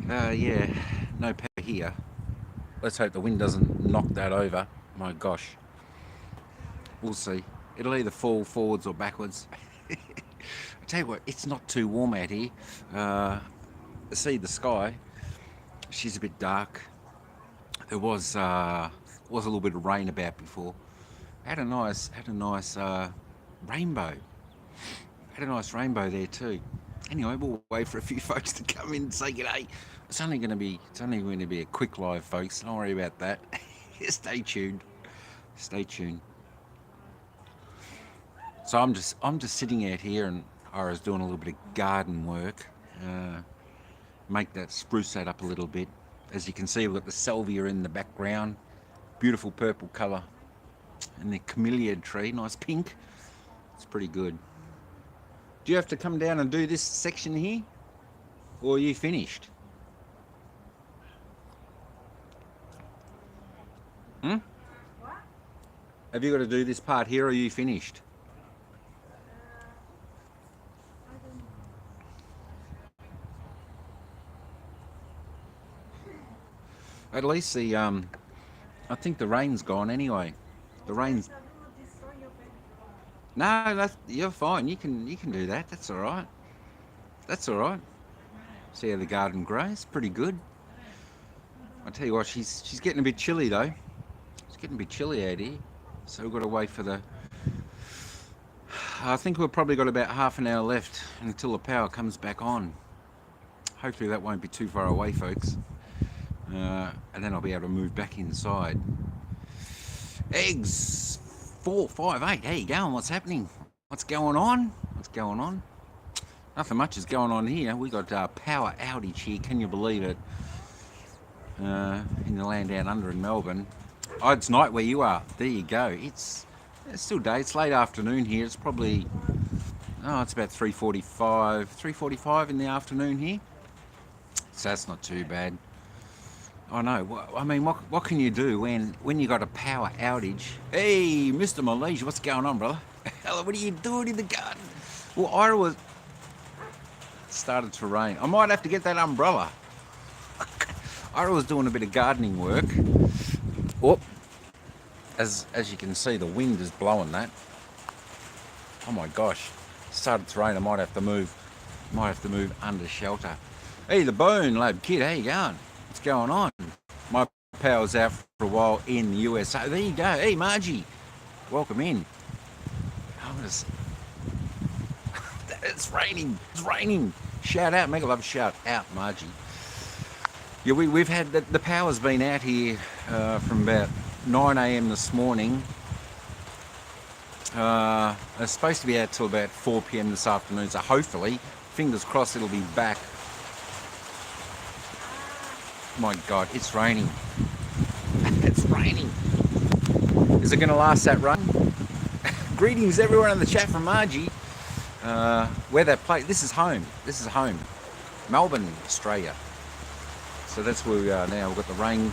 Yeah, no power here. Let's hope the wind doesn't knock that over. My gosh, we'll see. It'll either fall forwards or backwards. I tell you what, it's not too warm out here. Uh, See the sky. She's a bit dark. There was a little bit of rain about before. Had a nice rainbow. Had a nice rainbow there too. Anyway, we'll wait for a few folks to come in and say g'day. It's only going to be a quick live, folks. Don't worry about that. Stay tuned. Stay tuned. So I'm just sitting out here, and I was doing a little bit of garden work. Make that spruce that up a little bit. As you can see, we've got the salvia in the background. Beautiful purple colour. And the camellia tree, nice pink. It's pretty good. Do you have to come down and do this section here? Or are you finished? Hmm? Have you got to do this part here, or are you finished? At least I think the rain's gone anyway. The rain's. No, you're fine. You can do that. That's all right. That's all right. See how the garden grows. Pretty good. I tell you what, she's getting a bit chilly though. It's getting a bit chilly out here, so we've got to wait for the. I think we've probably got about half an hour left until the power comes back on. Hopefully that won't be too far away, folks. And then I'll be able to move back inside. Eggs 458. How you going? What's happening? What's going on? What's going on? Nothing much is going on here. We got power outage here. Can you believe it? In the land down under in Melbourne. Oh, it's night where you are. There you go. It's still day. It's late afternoon here. It's probably it's about 3:45 in the afternoon here. So that's not too bad. I know. I mean, what can you do when you got a power outage? Hey, Mr. Malaysia, what's going on, brother? Hello, what are you doing in the garden? Well, Ira was started to rain. I might have to get that umbrella. Ira was doing a bit of gardening work. Oh, as you can see, the wind is blowing that. Oh my gosh, started to rain. I might have to move. Might have to move under shelter. Hey, the Bone Lab Kid, how you going? What's going on? My power's out for a while in the USA. There you go. Hey, Margie, welcome in. It's raining. It's raining. Shout out, mega love, shout out, Margie. Yeah, we've had the power's been out here from about 9 a.m. this morning. It's supposed to be out till about 4 p.m. this afternoon. So hopefully, fingers crossed, it'll be back. My God, it's raining. It's raining. Is it going to last that rain? Greetings, everyone in the chat from Margie. Where that place? This is home. This is home. Melbourne, Australia. So that's where we are now. We've got the rain.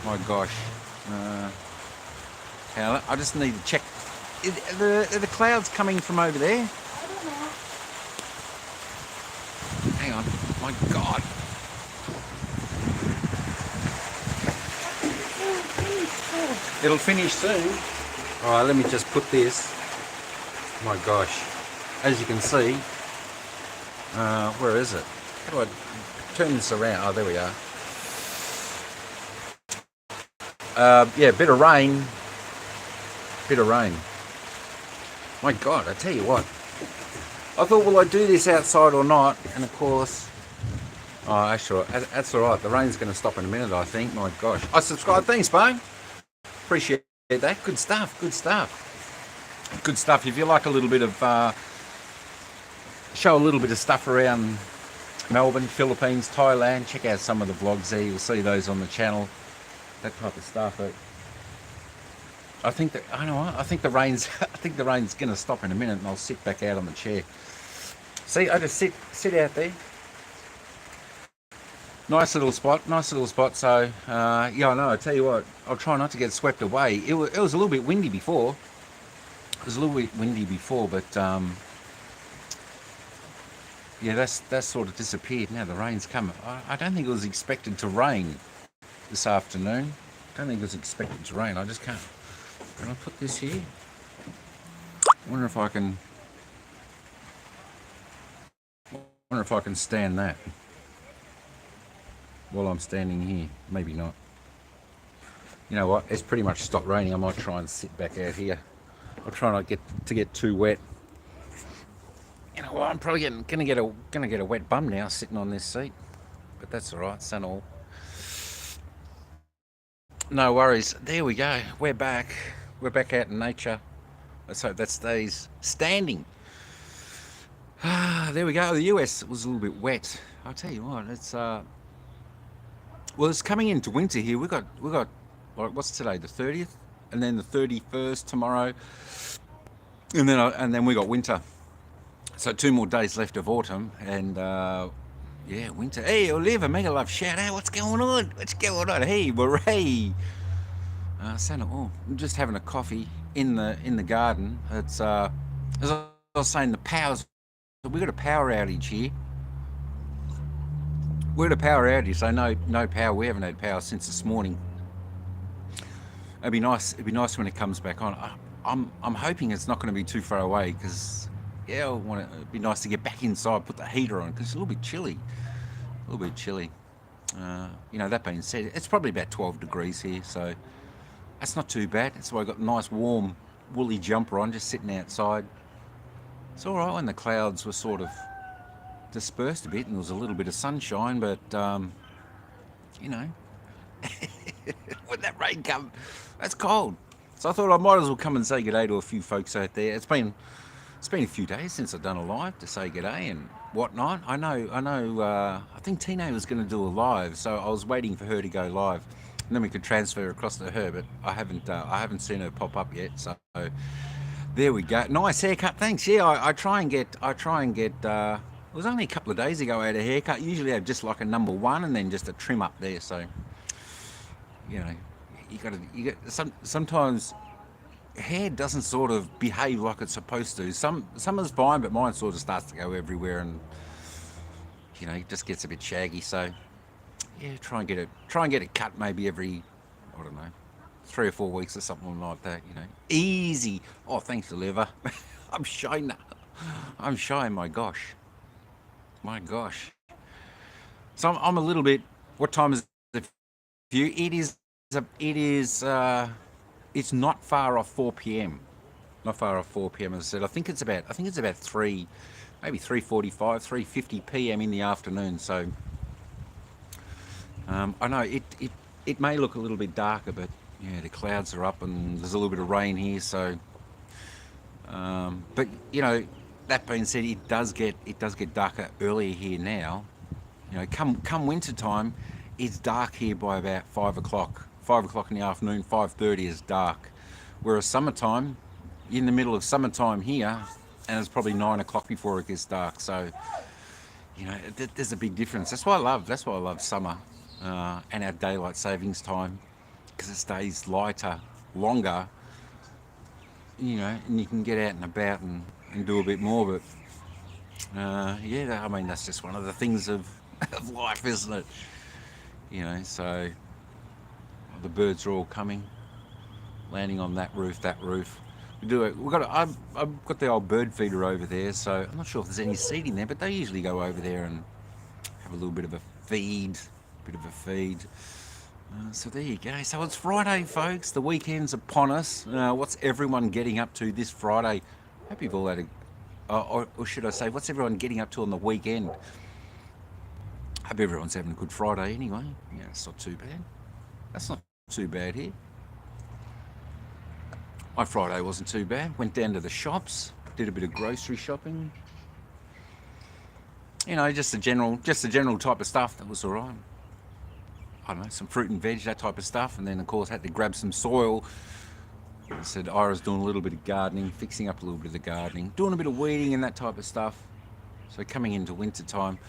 My gosh. I just need to check. Are the clouds coming from over there? Hang on. My God. It'll finish soon. All right, let me just put this. My gosh. As you can see, where is it? How do I turn this around? Oh, there we are. Yeah, bit of rain. Bit of rain. My God, I tell you what. I thought, will I do this outside or not? And of course, actually, that's all right. The rain's going to stop in a minute, I think. My gosh. I subscribe. Thanks, Bone. Appreciate that. Good stuff. Good stuff. Good stuff. If you like a little bit of, show a little bit of stuff around Melbourne, Philippines, Thailand, check out some of the vlogs there. You'll see those on the channel. That type of stuff. I think that I think the rain's going to stop in a minute, and I'll sit back out on the chair. See, I just sit out there. Nice little spot. So yeah, I know. I tell you what, I'll try not to get swept away. It was a little bit windy before. But Yeah, that's sort of disappeared. Now the rain's come. I don't think it was expected to rain this afternoon. I don't think it was expected to rain. I just can't. Can I put this here? I wonder if I can. Wonder if I can stand that while I'm standing here. Maybe not. You know what? It's pretty much stopped raining. I might try and sit back out here. I'll try not to get too wet. You know what? I'm probably gonna get a wet bum now sitting on this seat, but that's all right. Sun all. No worries. There we go. We're back. We're back out in nature. Let's hope that stays standing. There we go. The US was a little bit wet. I'll tell you what. It's coming into winter here. We got like, what's today? The 30th, and then the 31st tomorrow, and then we got winter. So 2 more days left of autumn, and yeah, winter. Hey, Oliver, Mega Love, shout out. What's going on? What's going on? Hey, hooray! Santa, I'm just having a coffee in the garden. It's as I was saying, the power's. We got a power outage here. We're at a power outage, so no power. We haven't had power since this morning. It'd be nice. It'd be nice when it comes back on. I'm hoping it's not going to be too far away because yeah, it'd be nice to get back inside, put the heater on because it's a little bit chilly. A little bit chilly. You know, that being said, it's probably about 12 degrees here, so that's not too bad. That's why I got a nice warm woolly jumper on, just sitting outside. It's all right when the clouds were sort of dispersed a bit and there was a little bit of sunshine, but you know, when that rain come, that's cold. So I thought I might as well come and say good day to a few folks out there. It's been a few days since I've done a live to say good day and whatnot. I know. I think Tina was going to do a live, so I was waiting for her to go live, and then we could transfer across to her. But I haven't seen her pop up yet. So there we go. Nice haircut, thanks. Yeah, I try and get. It was only a couple of days ago I had a haircut. Usually I have just like a number 1 and then just a trim up there. So you know, you get sometimes hair doesn't sort of behave like it's supposed to. Some is fine, but mine sort of starts to go everywhere, and you know, it just gets a bit shaggy. So yeah, try and get it cut maybe every, I don't know, 3 or 4 weeks or something like that. You know, easy. Oh, thanks, Oliver. I'm shy now. I'm shy. My gosh. So I'm a little bit. What time is it for you? It's not far off 4 p.m. Not far off 4 p.m. As I said, I think it's about 3, maybe 3:45, 3:50 p.m. in the afternoon. So I know it may look a little bit darker, but yeah, the clouds are up and there's a little bit of rain here. So, but you know, that being said, it does get darker earlier here now. You know, come winter time, it's dark here by about 5 o'clock. 5 o'clock in the afternoon, 5:30 is dark. Whereas summertime, in the middle of summertime here, and it's probably 9 o'clock before it gets dark. So, you know, there's a big difference. That's why I love summer and our daylight savings time, because it stays lighter, longer. You know, and you can get out and about and do a bit more. But yeah, I mean, that's just one of the things of life, isn't it? You know, so the birds are all coming, landing on that roof. I've got the old bird feeder over there, so I'm not sure if there's any seed in there, but they usually go over there and have a little bit of a feed. So there you go. So it's Friday, folks. The weekend's upon us. What's everyone getting up to this Friday? Hope you've all had or should I say, what's everyone getting up to on the weekend? Hope everyone's having a good Friday anyway. Yeah, it's not too bad. That's not too bad here. My Friday wasn't too bad. Went down to the shops, did a bit of grocery shopping. You know, just the general type of stuff. That was all right. I don't know, some fruit and veg, that type of stuff. And then, of course, had to grab some soil. I said Ira's doing a little bit of gardening, fixing up a little bit of the gardening, doing a bit of weeding and that type of stuff. So coming into winter time,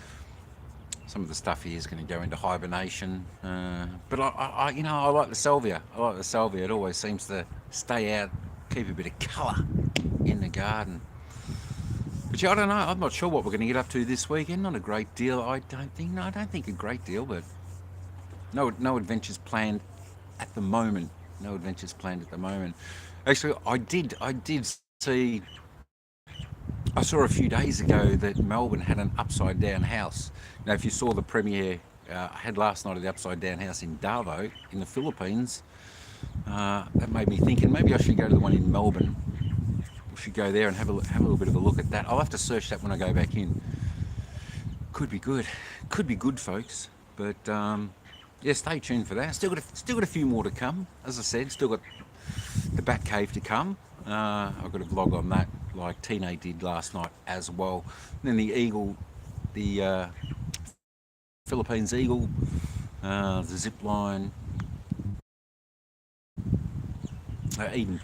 some of the stuff here is going to go into hibernation. But I like the salvia. It always seems to stay out, keep a bit of colour in the garden. But yeah, I don't know. I'm not sure what we're going to get up to this weekend. Not a great deal, I don't think. No, I don't think a great deal, but no adventures planned at the moment. No adventures planned at the moment. Actually, I did see. I saw a few days ago that Melbourne had an upside down house. Now, if you saw the premiere I had last night of the upside down house in Davao in the Philippines, that made me thinking maybe I should go to the one in Melbourne. We should go there and have a little bit of a look at that. I'll have to search that when I go back in. Could be good. Could be good, folks. But yeah, stay tuned for that. Still got a few more to come. As I said, still got the Bat Cave to come. I've got a vlog on that, like Tina did last night as well. And then the Eagle, the Philippines Eagle, the zip line, Eden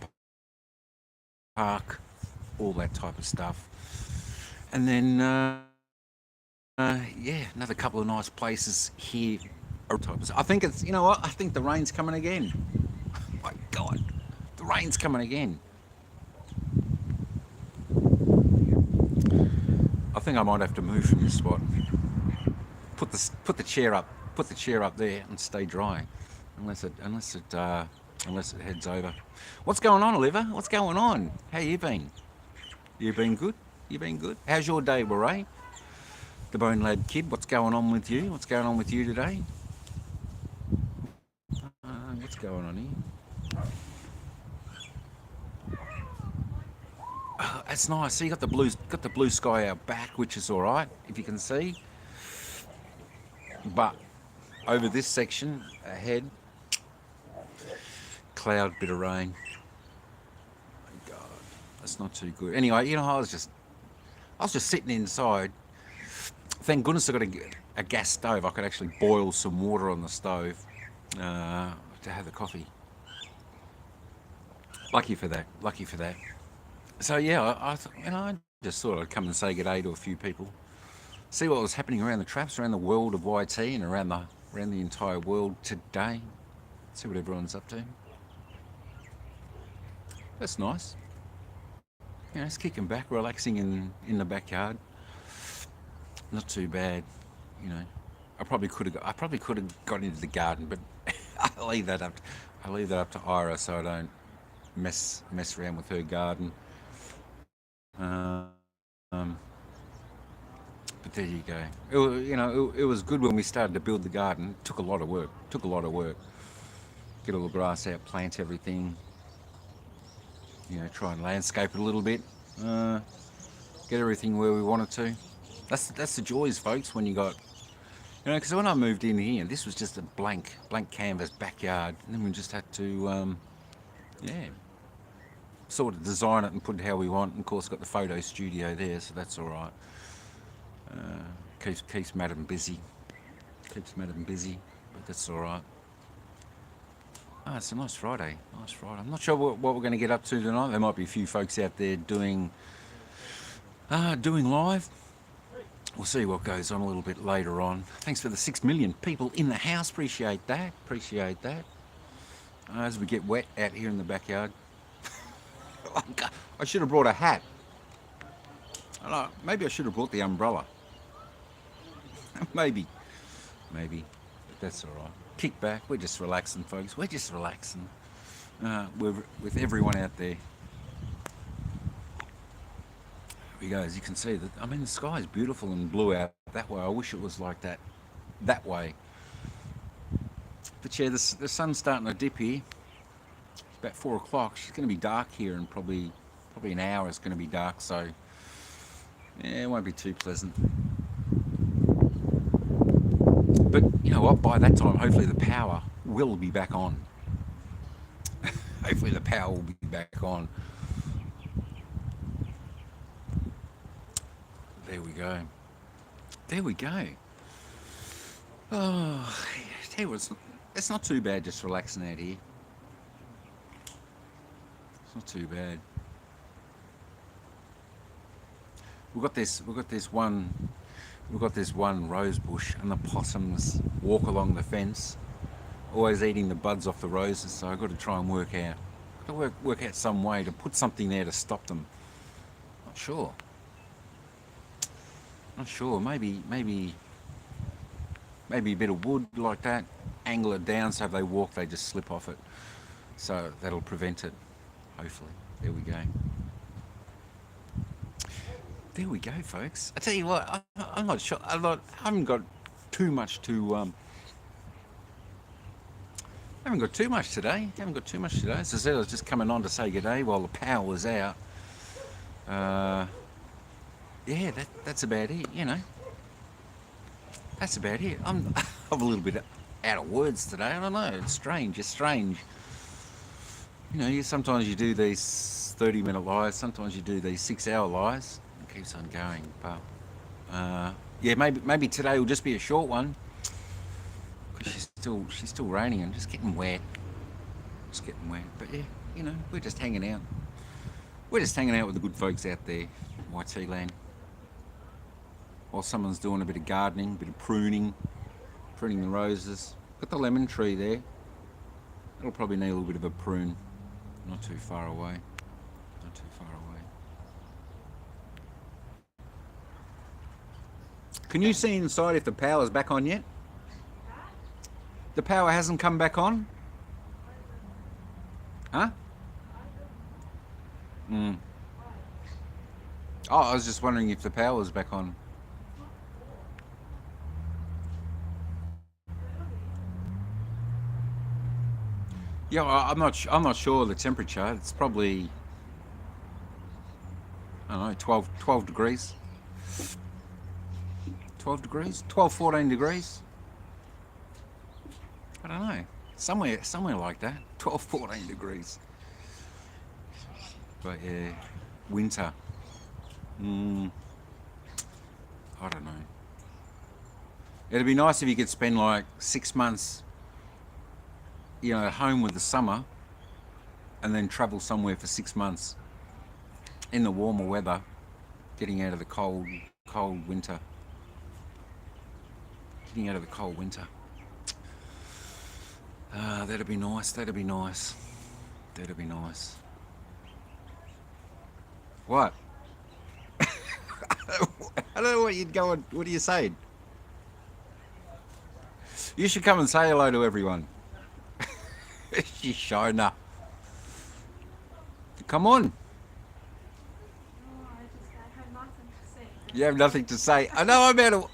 Park, all that type of stuff. And then yeah, another couple of nice places here. I think it's, you know what, I think the rain's coming again. My God, the rain's coming again. I think I might have to move from this spot. Put the chair up there and stay dry, unless it heads over. What's going on, Oliver? What's going on? How you been? You been good? You been good? How's your day, Ray? The Bone Lad Kid, what's going on with you? What's going on with you today? What's going on here? Oh, that's nice. So you got the blue sky out back, which is all right if you can see. But over this section ahead, cloud, bit of rain. Oh God, that's not too good. Anyway, you know, I was just sitting inside. Thank goodness I got a gas stove. I could actually boil some water on the stove to have the coffee. Lucky for that. Lucky for that. So yeah, I just thought I'd come and say good day to a few people, see what was happening around the traps, around the world of YT, and around the entire world today. See what everyone's up to. That's nice. You know, just kicking back, relaxing in the backyard. Not too bad, you know. I probably could have got into the garden, but I leave that up to Ira, so I don't mess around with her garden. But there you go. It was good when we started to build the garden. It took a lot of work. Get all the grass out, plant everything. You know, try and landscape it a little bit. Get everything where we want it to. That's the joys, folks. When you got, you know, because when I moved in here, this was just a blank canvas backyard, and then we just had to, yeah, sort of design it and put it how we want. And of course, got the photo studio there, so that's all right. Keeps Madam busy. But that's all right. Oh, it's a nice Friday. I'm not sure what we're going to get up to tonight. There might be a few folks out there doing live. We'll see what goes on a little bit later on. Thanks for the 6 million people in the house. Appreciate that. As we get wet out here in the backyard. I should have brought a hat. Maybe I should have brought the umbrella. Maybe. But that's all right. Kick back. We're just relaxing, folks. We're just relaxing. We're with everyone out there. Here we go. As you can see, I mean, the sky is beautiful and blue out that way. I wish it was like that way. But yeah, the sun's starting to dip here. It's about 4 o'clock. It's going to be dark here, and probably an hour it's going to be dark. So yeah, it won't be too pleasant. But you know what? By that time, hopefully the power will be back on. Hopefully the power will be back on. There we go. Oh, tell you what, it's not too bad just relaxing out here. It's not too bad. We've got this one rose bush, and the possums walk along the fence, always eating the buds off the roses. So I've got to try and work out some way to put something there to stop them. Not sure. Not sure. Maybe a bit of wood like that. Angle it down so if they walk, they just slip off it. So that'll prevent it. Hopefully. There we go. There we go, folks. I tell you what, I'm not sure. I haven't got too much to. Haven't got too much today. As I said, I was just coming on to say good day while the power was out. Yeah, that's about it. You know, that's about it. I'm a little bit out of words today. I don't know. It's strange. You know, sometimes you do these 30-minute lives. Sometimes you do these 6-hour lives. It keeps on going. But yeah, maybe today will just be a short one because she's still raining and just getting wet. But yeah, you know, we're just hanging out. We're just hanging out with the good folks out there, YT land. While someone's doing a bit of gardening, a bit of pruning the roses. Got the lemon tree there. It'll probably need a little bit of a prune. Not too far away. Can you see inside if the power's back on yet? The power hasn't come back on? Huh? Oh, I was just wondering if the power's back on. Yeah, I'm not sure the temperature. It's probably, I don't know, 12 degrees. 12 degrees? 12, 14 degrees? I don't know. Somewhere like that. 12, 14 degrees. But yeah, winter. I don't know. It'd be nice if you could spend like 6 months, you know, at home with the summer and then travel somewhere for 6 months in the warmer weather, getting out of the cold winter. That'd be nice. What? I don't know what you'd go on. What are you saying? You should come and say hello to everyone. She's showing up. Come on. I have nothing to say. You have nothing to say. I know I'm out of...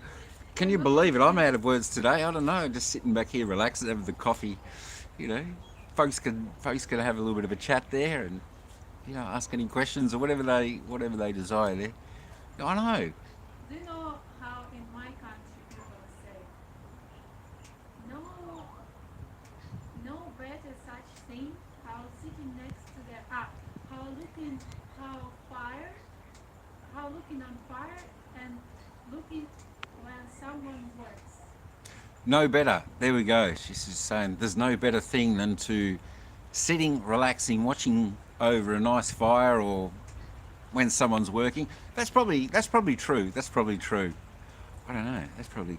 Can you believe it? I'm out of words today. I don't know. Just sitting back here, relaxing, having the coffee. You know, folks can have a little bit of a chat there, and you know, ask any questions or whatever they desire there. I know. Do you know how in my country people say no better such thing how sitting next to the how looking on fire and looking when someone works. No better. There we go. She's just saying there's no better thing than to sitting, relaxing, watching over a nice fire, or when someone's working. That's probably true. I don't know. That's probably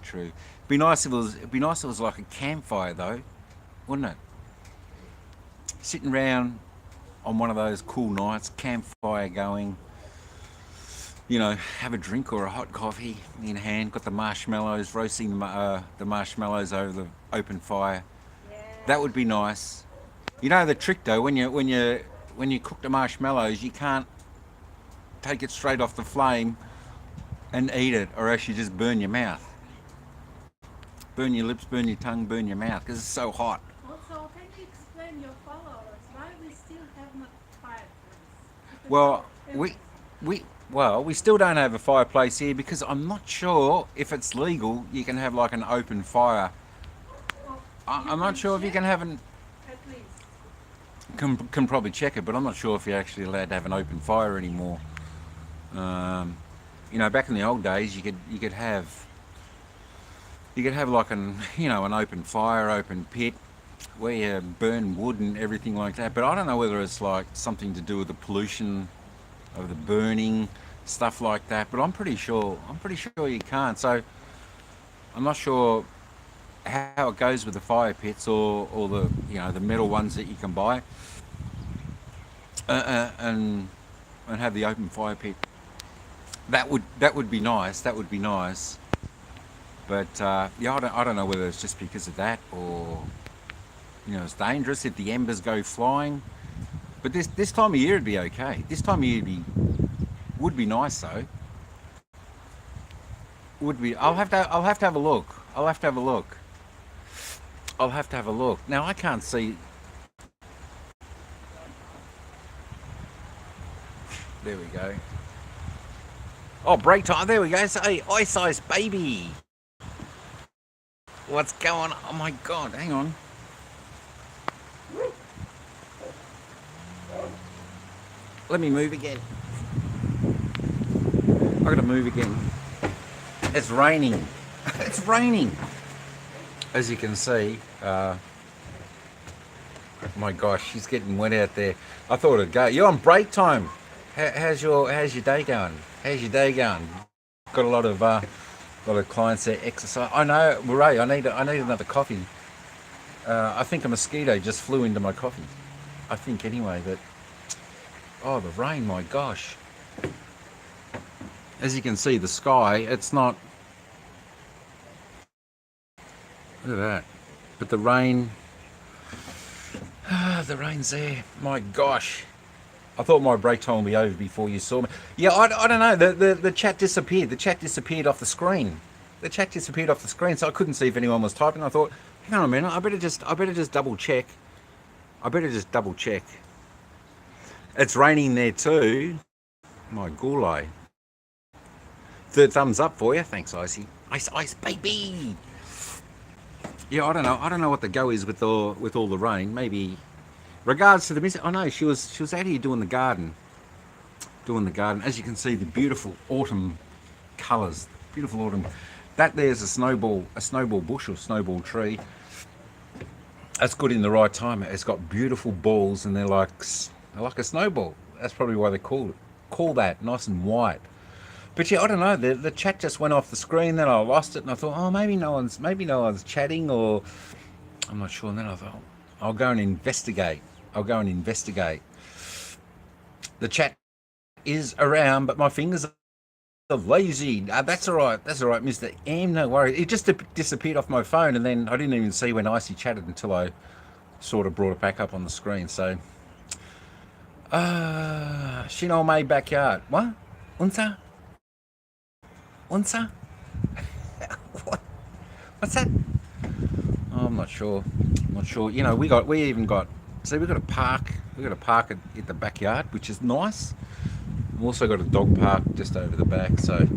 true. It'd be nice if it was like a campfire though, wouldn't it? Sitting around on one of those cool nights, campfire going. You know, have a drink or a hot coffee in hand. Got the marshmallows, roasting the marshmallows over the open fire. Yeah. That would be nice. You know the trick though, when you cook the marshmallows, you can't take it straight off the flame and eat it, or else you just burn your mouth, burn your lips, burn your tongue, burn your mouth because it's so hot. Also, can you explain your followers why we still have not fireplace? Well, we still don't have a fireplace here because I'm not sure if it's legal. You can have like an open fire. I'm not sure if you can have an. At least. Can probably check it, but I'm not sure if you're actually allowed to have an open fire anymore. You know, back in the old days, you could have like an open fire, open pit where you burn wood and everything like that. But I don't know whether it's like something to do with the pollution of the burning, stuff like that. But I'm pretty sure you can't. So I'm not sure how it goes with the fire pits or the the metal ones that you can buy and have the open fire pit. that would be nice. That would be nice. But yeah, I don't know whether it's just because of that or it's dangerous if the embers go flying. But this time of year it'd be okay. This time of year would be nice though. Would be. I'll have to have a look. I'll have to have a look. I'll have to have a look. Now I can't see. There we go. Oh, break time. There we go. Say, ice ice baby. What's going on? Oh my god, hang on. Let me move again. I gotta move again. It's raining. It's raining. As you can see, my gosh, she's getting wet out there. I thought it'd go. You're on break time. How's your day going? How's your day going? Got a lot of clients there exercise. I know, Ray. I need another coffee. I think a mosquito just flew into my coffee. I think anyway. But oh, the rain! My gosh. As you can see, the sky. It's not. Look at that. But the rain. The rain's there. My gosh. I thought my break time would be over before you saw me. Yeah, I don't know. The chat disappeared. The chat disappeared off the screen. The chat disappeared off the screen, so I couldn't see if anyone was typing. I thought, hang on a minute. I better just double check. I better just double check. It's raining there too. My gulai. Third thumbs up for you. Thanks, Icy. Ice, ice, baby. Yeah, I don't know. I don't know what the go is with all the rain. Maybe. Regards to the miss. I know she was out here doing the garden. As you can see, the beautiful autumn colours. Beautiful autumn. That there's a snowball bush or snowball tree. That's good in the right time. It's got beautiful balls and they're like a snowball. That's probably why they call that nice and white. But yeah, I don't know. The chat just went off the screen. Then I lost it, and I thought, oh, maybe no one's chatting, or I'm not sure. And then I thought, I'll go and investigate. The chat is around, but my fingers are lazy. That's all right, Mr. M. No worries. It just disappeared off my phone, and then I didn't even see when Icy chatted until I sort of brought it back up on the screen. So, Shinol May backyard. What? Unsa? What? What's that? Oh, I'm not sure. You know, we got a park. We got a park at the backyard, which is nice. We've also got a dog park just over the back. So,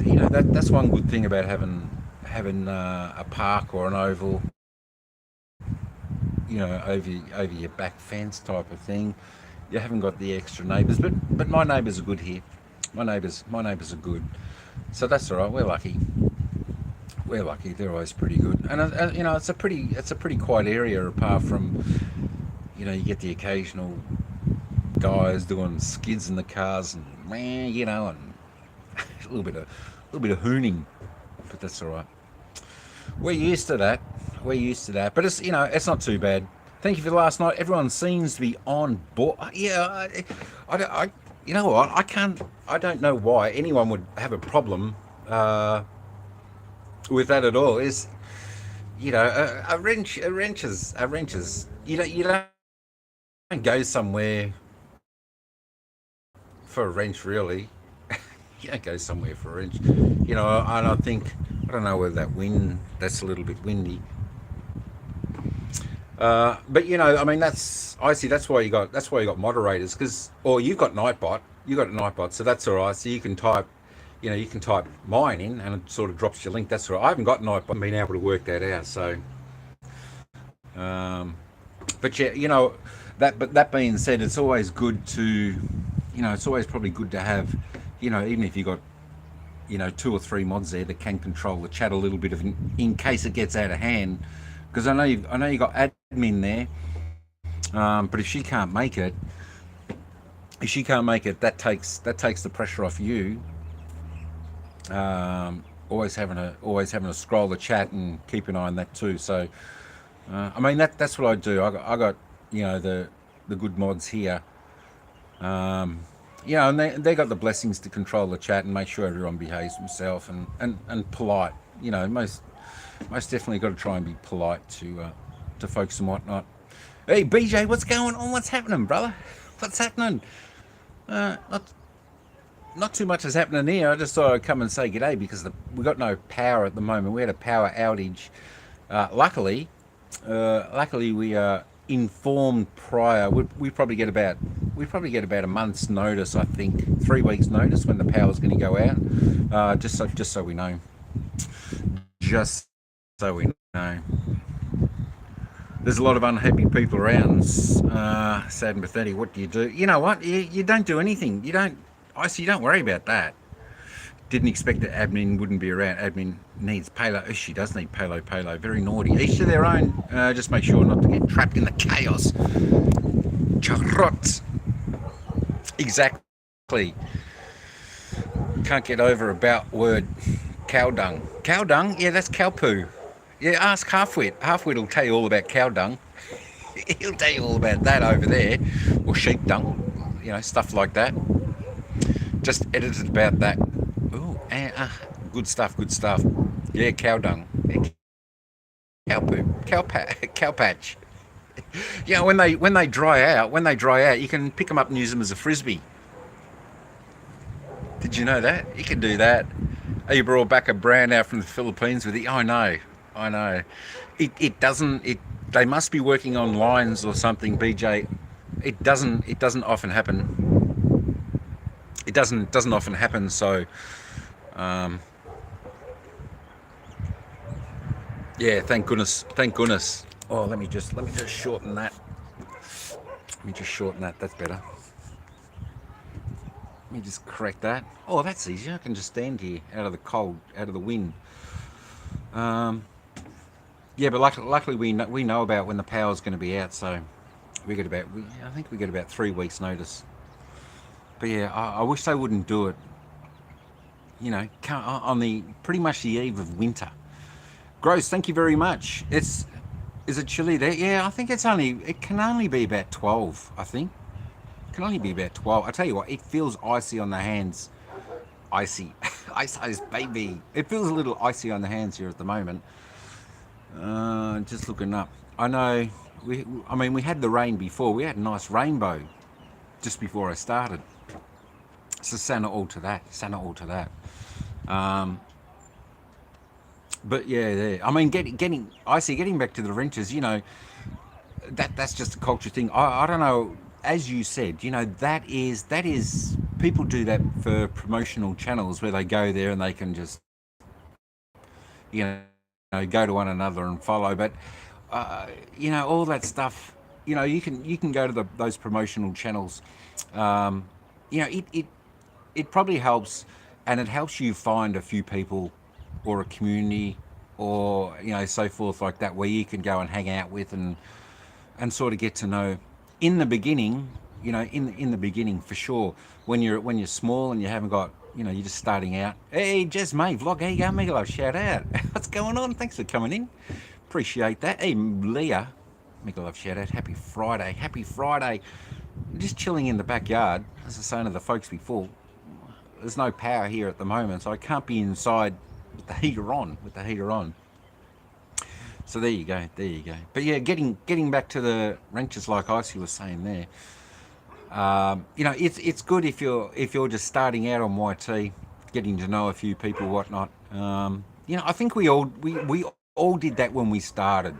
you know, that's one good thing about having a park or an oval. You know, over your back fence type of thing. You haven't got the extra neighbours, but my neighbours are good here. My neighbours are good, so that's all right. We're lucky. They're always pretty good, and you know, it's a pretty quiet area apart from, you know, you get the occasional guys doing skids in the cars and you know, and a little bit of hooning, but that's all right. We're used to that. But it's, you know, it's not too bad. Thank you for last night. Everyone seems to be on board. Yeah, I you know what? I don't know why anyone would have a problem with that at all. Is, you know, a wrench is. You don't go somewhere for a wrench, really. You don't go somewhere for a wrench. You know, and I think, I don't know whether that's a little bit windy. But you know, I mean, that's why you got moderators, or you've got Nightbot. You got a Nightbot, so that's all right. So you can type mine in, and it sort of drops your link. That's all right. I haven't got Nightbot, I've been able to work that out. So, but yeah, you know, that being said, it's always good to, you know, it's always probably good to have, you know, even if you got, you know, 2 or 3 mods there that can control the chat a little bit in case it gets out of hand. Because I know you got admin there, but if she can't make it, that takes the pressure off you. Always having to scroll the chat and keep an eye on that too. So, I mean, that's what I do. I got you know, the good mods here, and you know, and they got the blessings to control the chat and make sure everyone behaves themselves and polite. You know, most definitely got to try and be polite to folks and whatnot. Hey BJ, what's going on? What's happening, brother? What's happening? Not too much is happening here. I just thought I'd come and say g'day because we got no power at the moment. We had a power outage. Luckily, we are informed prior. We probably get about a month's notice. I think 3 weeks notice when the power's going to go out. Just so we know. Just so we know. There's a lot of unhappy people around. Sad and pathetic. What do you do? You know what? You don't do anything. You don't. You don't worry about that. Didn't expect that admin wouldn't be around. Admin needs payload. Oh, she does need payload. Very naughty. Each to their own. Just make sure not to get trapped in the chaos. Charot. Exactly. Can't get over about word cow dung. Cow dung? Yeah, that's cow poo. Yeah, ask Halfwit. Halfwit will tell you all about cow dung. He'll tell you all about that over there. Or sheep dung. You know, stuff like that. Just edited about that. Ooh, good stuff. Yeah, cow dung. Yeah, cow poo. Cow patch. You know, when they dry out, you can pick them up and use them as a frisbee. Did you know that? You can do that. Oh, you brought back a brand out from the Philippines with it. I know. It doesn't. They must be working on lines or something, BJ. It doesn't often happen. It doesn't often happen. So, yeah. Thank goodness. Oh, let me just shorten that. That's better. Let me just correct that. Oh, that's easier. I can just stand here out of the cold, out of the wind. Yeah, but luckily we know about when the power's going to be out, so I think we get about 3 weeks notice. But yeah, I wish they wouldn't do it. You know, on the pretty much the eve of winter. Gross, thank you very much. Is it chilly there? Yeah, I think it can only be about 12. I think it can only be about 12. I tell you what, it feels icy on the hands. Icy, ice baby. It feels a little icy on the hands here at the moment. Just looking up. I know. We had the rain before. We had a nice rainbow just before I started. So Santa all to that. But yeah. I mean, getting back to the renters. You know, that's just a culture thing. I don't know. As you said, you know, that is people do that for promotional channels where they go there and they can just, you know, go to one another and follow. But you know, all that stuff. You know, you can go to those promotional channels. You know, it probably helps, and it helps you find a few people or a community or, you know, so forth like that, where you can go and hang out with and sort of get to know. In the beginning, you know, in the beginning for sure, when you're small and you haven't got, you know, you're just starting out. Hey, Jez May vlog, how you going? Mega love, shout out. What's going on? Thanks for coming in. Appreciate that. Hey, Leah, mega love, shout out. Happy Friday. Just chilling in the backyard. As I was saying to the folks before, there's no power here at the moment, so I can't be inside with the heater on. So there you go. But yeah, getting back to the renters, like Icy was saying there. You know, it's good if you're just starting out on YT, getting to know a few people, whatnot. You know, I think we all did that when we started.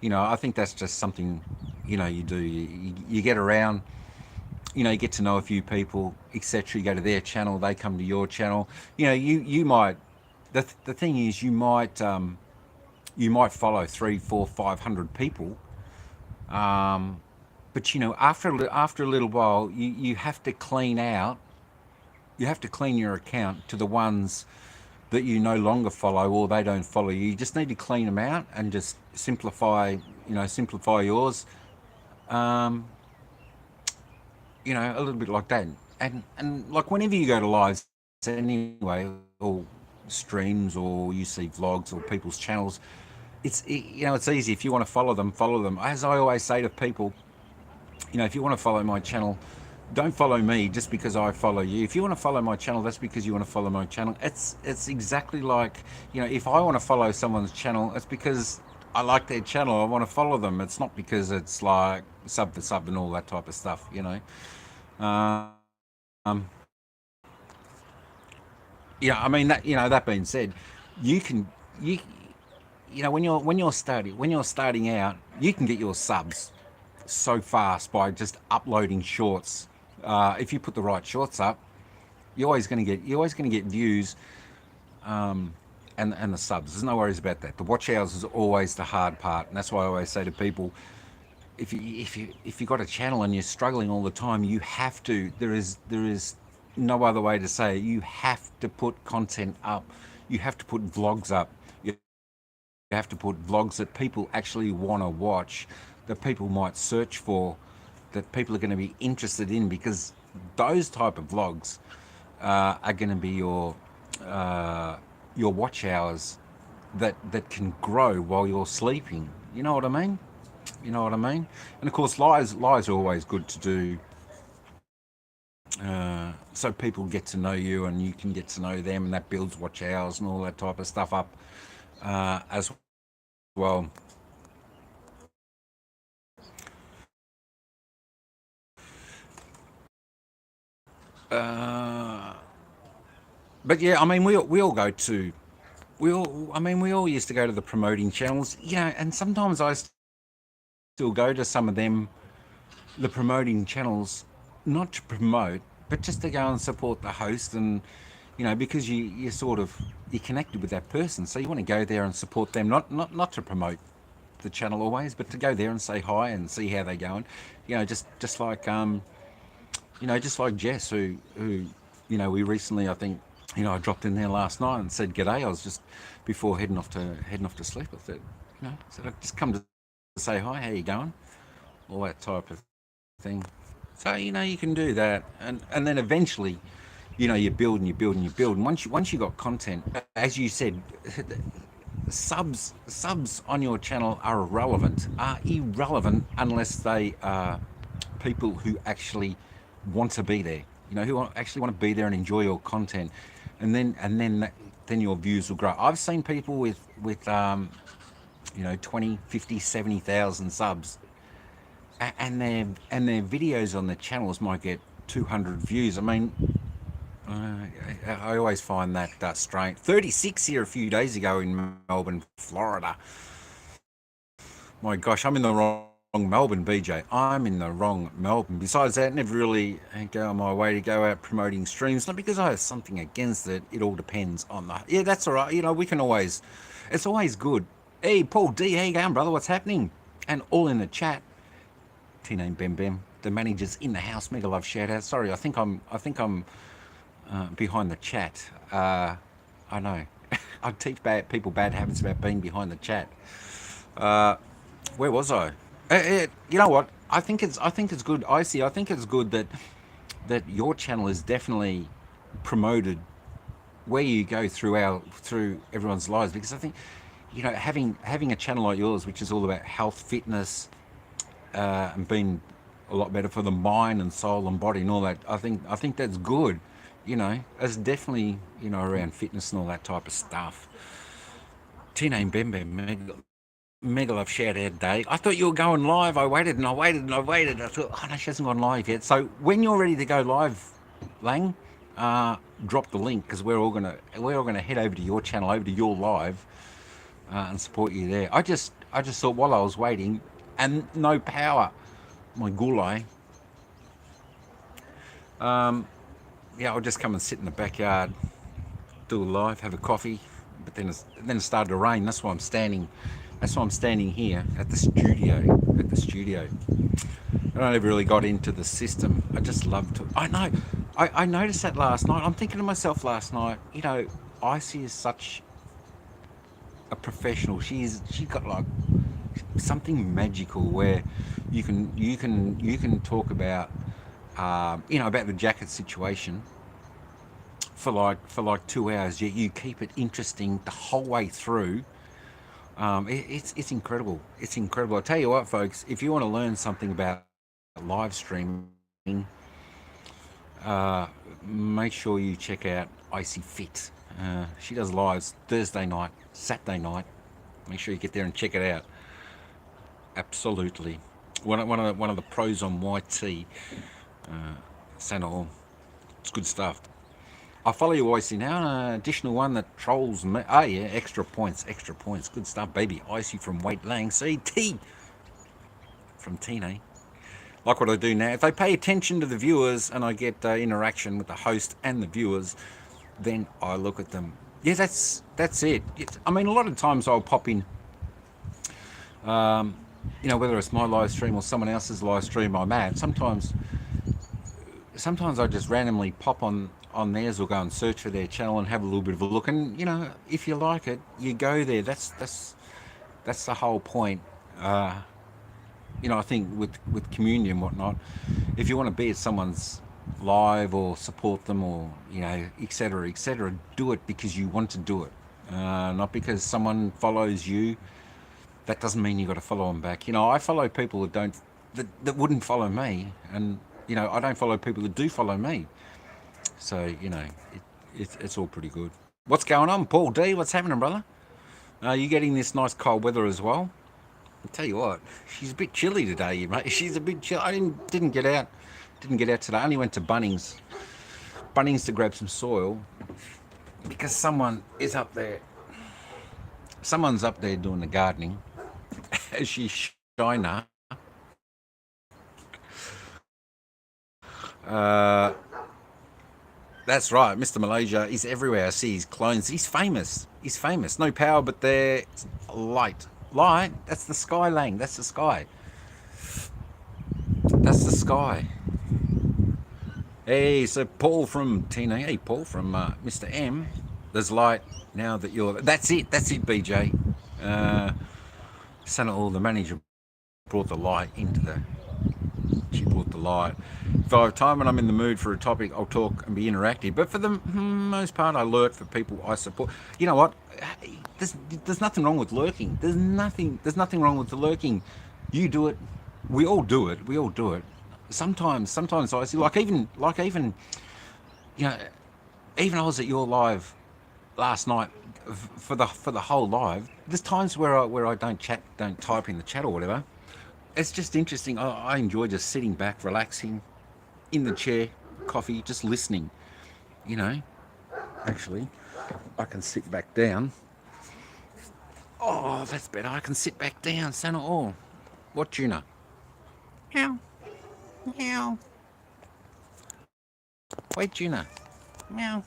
You know, I think that's just something, you know, you do. You get around, you know, you get to know a few people, etc. You go to their channel, they come to your channel. You know, you might. The thing is, you might follow 300, 400, 500 people. But you know, after a little while, you have to clean out. You have to clean your account to the ones that you no longer follow or they don't follow you. You just need to clean them out and just simplify yours. You know, a little bit like that. And like whenever you go to lives anyway, or streams, or you see vlogs or people's channels, it's easy. If you want to follow them. As I always say to people, you know, if you want to follow my channel, don't follow me just because I follow you. If you want to follow my channel, that's because you want to follow my channel. It's exactly like, you know, if I want to follow someone's channel, it's because I like their channel. I want to follow them. It's not because it's like sub for sub and all that type of stuff, you know. Um, yeah, I mean that. You know, that being said, you can you you know when you're starting out, you can get your subs so fast by just uploading shorts. If you put the right shorts up, you're always going to get views, and the subs. There's no worries about that. The watch hours is always the hard part, and that's why I always say to people, if you got a channel and you're struggling all the time, you have to. There is no other way to say it. You have to put content up. You have to put vlogs up. You have to put vlogs that people actually want to watch, that people might search for, that people are going to be interested in, because those type of vlogs are going to be your watch hours that can grow while you're sleeping. You know what I mean? You know what I mean? And of course, lies are always good to do, so people get to know you and you can get to know them, and that builds watch hours and all that type of stuff up as well. But yeah, I mean, we all go to we all used to go to the promoting channels, you know, and sometimes I still go to some of them, the promoting channels, not to promote, but just to go and support the host, and you know, because you sort of you're connected with that person, so you want to go there and support them, not to promote the channel always, but to go there and say hi and see how they're going, you know, just like you know, just like Jess, who you know, we recently, I think, you know, I dropped in there last night and said g'day. I was just before heading off to sleep. I thought, you know, I said I'd just come to say hi. How you going? All that type of thing. So you know, you can do that, and then eventually, you know, you build and you build and you build. And once you got content, as you said, subs on your channel are irrelevant unless they are people who actually want to be there. You know, who actually want to be there and enjoy your content, and then your views will grow. I've seen people with you know, 20, 50, 70,000 subs, and their videos on their channels might get 200 views. I mean, I always find that strange. 36 here a few days ago in Melbourne, Florida. My gosh, I'm in the wrong Melbourne, BJ. I'm in the wrong Melbourne. Besides that, never really go on my way to go out promoting streams. Not because I have something against it. It all depends on the. Yeah, that's all right. You know, we can always. It's always good. Hey, Paul D, how you going, brother? What's happening? And all in the chat. T-name Bem Bem. The manager's in the house. Mega love shout out. Sorry, I think I'm behind the chat. I know. I teach people bad habits about being behind the chat. Uh, where was I? You know what? I think it's good. I think it's good that your channel is definitely promoted where you go through everyone's lives, because I think, you know, having a channel like yours, which is all about health, fitness, and being a lot better for the mind and soul and body and all that. I think that's good. You know, it's definitely, you know, around fitness and all that type of stuff. T-name Bem Bem, mega love shout out day. I thought you were going live. I waited and I waited and I waited. I thought, oh no, she hasn't gone live yet. So when you're ready to go live, Lang, drop the link, because we're all gonna head over to your channel, over to your live, and support you there. I just thought while I was waiting, and no power, my gulai, yeah, I'll just come and sit in the backyard, do a live, have a coffee. But then it started to rain. That's why I'm standing. That's why I'm standing here at the studio. At the studio. I don't ever really got into the system. I just love to. I know. I noticed that last night. I'm thinking to myself last night. You know, Icy is such a professional. She's got like something magical where you can talk about, you know, about the jacket situation for like 2 hours. Yet you keep it interesting the whole way through. It's incredible. It's incredible. I tell you what, folks, if you want to learn something about live streaming, make sure you check out Icy Fit. She does lives Thursday night, Saturday night. Make sure you get there and check it out. Absolutely. One of the pros on YT, Sanol. It's good stuff. I follow you, Icy, now. Additional one that trolls me. Oh, yeah, extra points, extra points. Good stuff, baby. Icy from Wait Lang. See, T from Tina. Like what I do now. If they pay attention to the viewers and I get interaction with the host and the viewers, then I look at them. Yeah, that's it. I mean, a lot of times I'll pop in, whether it's my live stream or someone else's live stream I'm at. Sometimes I just randomly pop on theirs or go and search for their channel and have a little bit of a look. And if you like it, you go there. That's the whole point. I think with community and whatnot, if you want to be at someone's live or support them or etc., do it because you want to do it, not because someone follows you. That doesn't mean you got to follow them back. I follow people that wouldn't follow me, and I don't follow people that do follow me. So it's all pretty good. What's going on, Paul D? What's happening, brother? Are you getting this nice cold weather as well? I'll tell you what, she's a bit chilly today, mate. She's a bit chilly. I didn't get out today. I only went to Bunnings to grab some soil because someone is up there. Someone's up there doing the gardening. She's China. That's right, Mr. Malaysia is everywhere. I see his clones. He's famous. No power, but there's light. Light? That's the sky, Lang. That's the sky. Hey, so Paul from Tina. Hey, Paul from Mr. M. There's light now that you're... That's it, BJ. Senator, the manager, brought the light into the... She brought the light. If I have time and I'm in the mood for a topic, I'll talk and be interactive. But for the most part, I lurk for people I support. You know what? There's nothing wrong with lurking. There's nothing wrong with the lurking. You do it. We all do it. Sometimes I see, even I was at your live last night for the whole live. There's times where I don't type in the chat or whatever. It's just interesting. I enjoy just sitting back, relaxing, in the chair, coffee, just listening. Actually, I can sit back down. Oh, that's better. I can sit back down, Santa. Oh, what tuna? Meow, meow. Wait, tuna. Meow.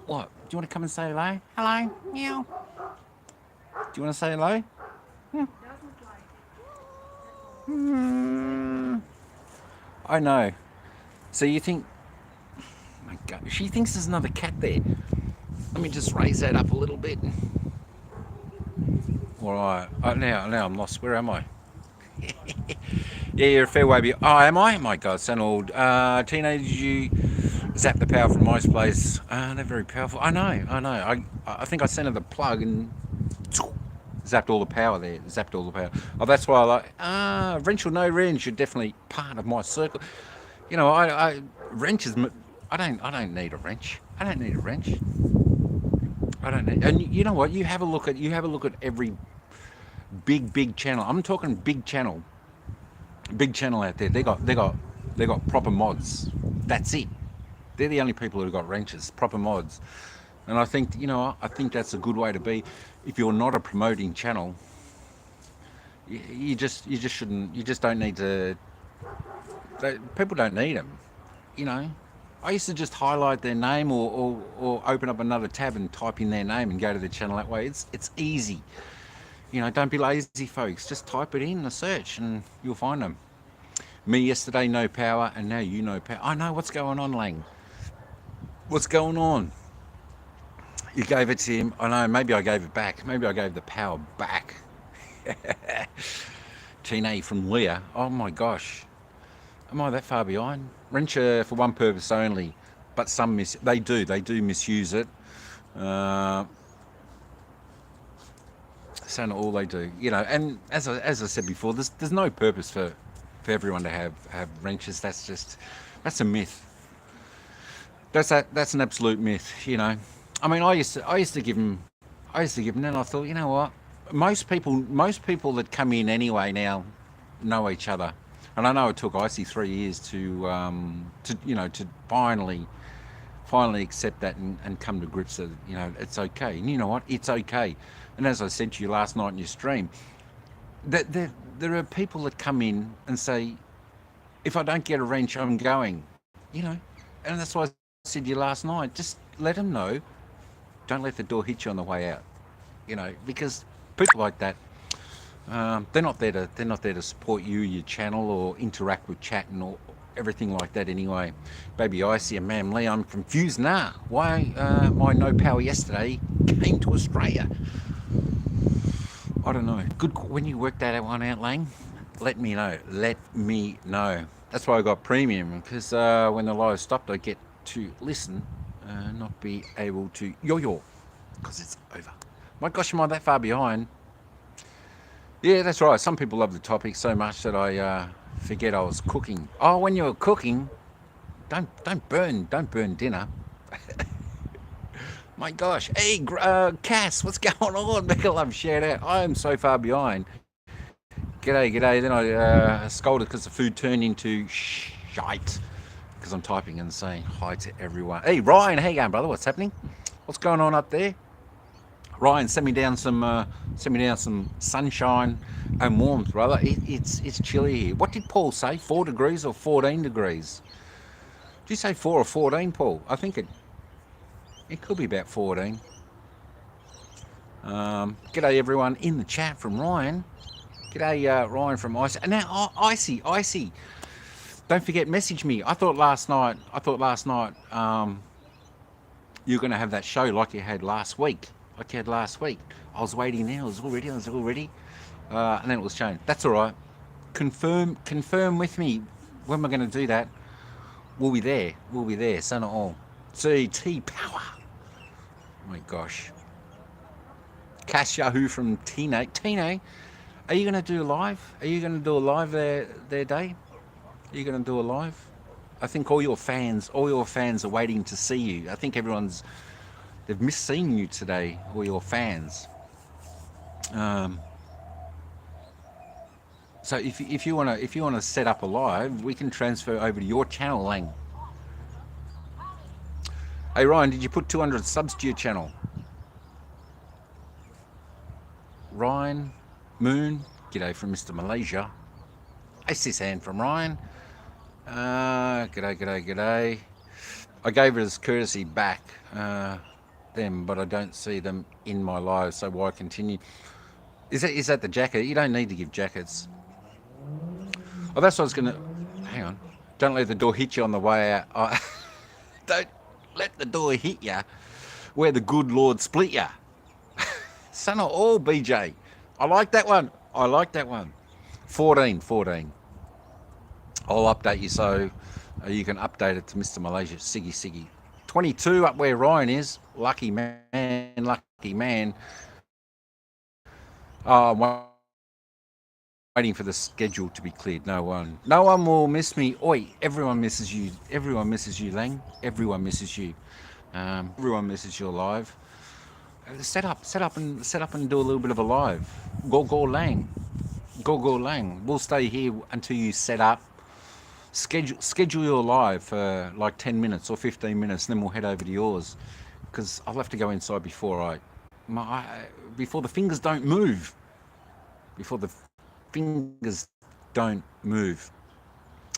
What? Do you want to come and say hello? Hello. Meow. Do you want to say hello? I know. So you think... Oh my God. She thinks there's another cat there. Let me just raise that up a little bit. All right. Now I'm lost. Where am I? Yeah, you're a fair way beyond. Oh, am I? My God, son old. Tina, did you zap the power from Mice Place? They're very powerful. I know. I think I sent her the plug and... zapped all the power there. Oh, that's why I like... wrench or no wrench, you're definitely part of my circle. Wrench is... I don't need a wrench. And you know what? You have a look at every big channel. I'm talking big channel out there. They got proper mods. That's it. They're the only people who got wrenches, proper mods. And I think that's a good way to be. If you're not a promoting channel, you just shouldn't. You just don't need to. People don't need them. I used to just highlight their name or open up another tab and type in their name and go to the channel that way. It's easy. Don't be lazy, folks. Just type it in the search and you'll find them. Me yesterday, no power, and now you know power. I know what's going on, Lang. What's going on? You gave it to him. I know, maybe I gave it back. Maybe I gave the power back. Tina from Leah. Oh my gosh. Am I that far behind? Wrench for one purpose only, but some they do misuse it. So not all they do, And as I said before, there's no purpose for everyone to have wrenches. That's That's a myth. That's an absolute myth. You know, I mean, I used to give them, and I thought, you know what? Most people that come in anyway now know each other, and I know it took Icy 3 years to to finally accept that and come to grips that it's okay. And you know what? It's okay. And as I said to you last night in your stream, that there are people that come in and say, if I don't get a wrench, I'm going. You know, and that's why I said to you last night. Just let them know. Don't let the door hit you on the way out. You know, because people like that, they're not there to support your channel or interact with chat and all, everything like that anyway. Baby Icy and Mam Lee, I'm confused now. Why my no power yesterday came to Australia? I don't know. Good when you work that one out, Lang. Let me know. Let me know. That's why I got premium, because when the live stopped, I get to listen, not be able to yo-yo, because it's over. My gosh, am I that far behind? Yeah, that's right. Some people love the topic so much that I forget I was cooking. Oh, when you're cooking, don't burn dinner. My gosh, hey, Cass, what's going on? Mega love shout out. I am so far behind. G'day. Then I scolded because the food turned into shite. Because I'm typing and saying hi to everyone. Hey, Ryan, how you going, brother? What's happening? What's going on up there? Ryan, send me down some sunshine and warmth, brother. It's chilly here. What did Paul say? 4 degrees or 14 degrees? Did you say 4 or 14, Paul? I think it could be about 14. G'day everyone in the chat from Ryan. G'day Ryan from Icy. And now Icy. Don't forget, message me. I thought last night you were going to have that show like you had last week. I was waiting there. I was all ready. And then it was changed. That's all right. Confirm with me when we're going to do that. We'll be there. So not all. CT power. Oh my gosh. Cash Yahoo from Tine. Tine, are you going to do a live? Are you going to do a live there, Day? Are you going to do a live? I think all your fans are waiting to see you. I think they've missed seeing you today, all your fans. So if you wanna set up a live, we can transfer over to your channel, Lang. Hey Ryan, did you put 200 subs to your channel? Ryan Moon, g'day from Mr. Malaysia. I see hand from Ryan. G'day. I gave it as courtesy back, them, but I don't see them in my live, so why continue? Is that the jacket? You don't need to give jackets. Oh, that's what I was gonna. Hang on. Don't let the door hit you on the way out. Oh, don't let the door hit you where the good Lord split you. Son of all, BJ. I like that one. 14. I'll update you so you can update it to Mr. Malaysia. Siggy. 22 up where Ryan is. Lucky man. Oh, waiting for the schedule to be cleared. No one will miss me. Oi, everyone misses you. Lang. Everyone misses you. Everyone misses your live. Set up and do a little bit of a live. Go Lang. We'll stay here until you set up. Schedule your live for like 10 minutes or 15 minutes, and then we'll head over to yours. Because I'll have to go inside before the fingers don't move.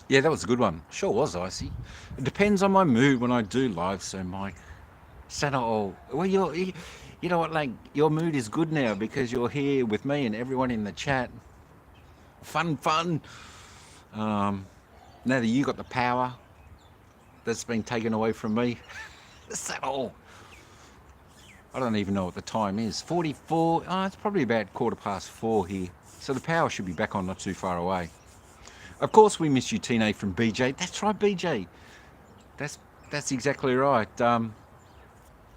Yeah, that was a good one. Sure was, Icy. It depends on my mood when I do live. So, Mike, well, you know what, like, your mood is good now because you're here with me and everyone in the chat. Fun. Now that you got the power that's been taken away from me. Is that all? I don't even know what the time is. 44. It's probably about 4:15 here. So the power should be back on not too far away. Of course we miss you, Tine from BJ. That's right, BJ. That's exactly right.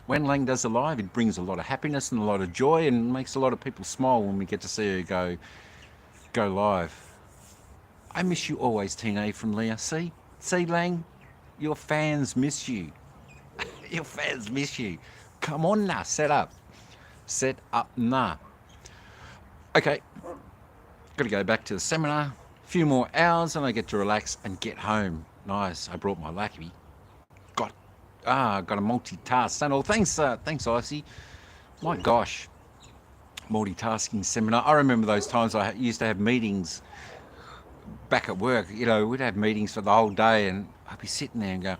When Lang does a live, it brings a lot of happiness and a lot of joy and makes a lot of people smile when we get to see her go live. I miss you always, Tine from Leah. See, Lang? Your fans miss you. Your fans miss you. Come on now, set up. Set up now. Okay, got to go back to the seminar. A few more hours and I get to relax and get home. Nice. I brought my Lucky. Got a multitask. Son, thanks, Icy. My gosh, multitasking seminar. I remember those times I used to have meetings back at work. We'd have meetings for the whole day, and I'd be sitting there and go,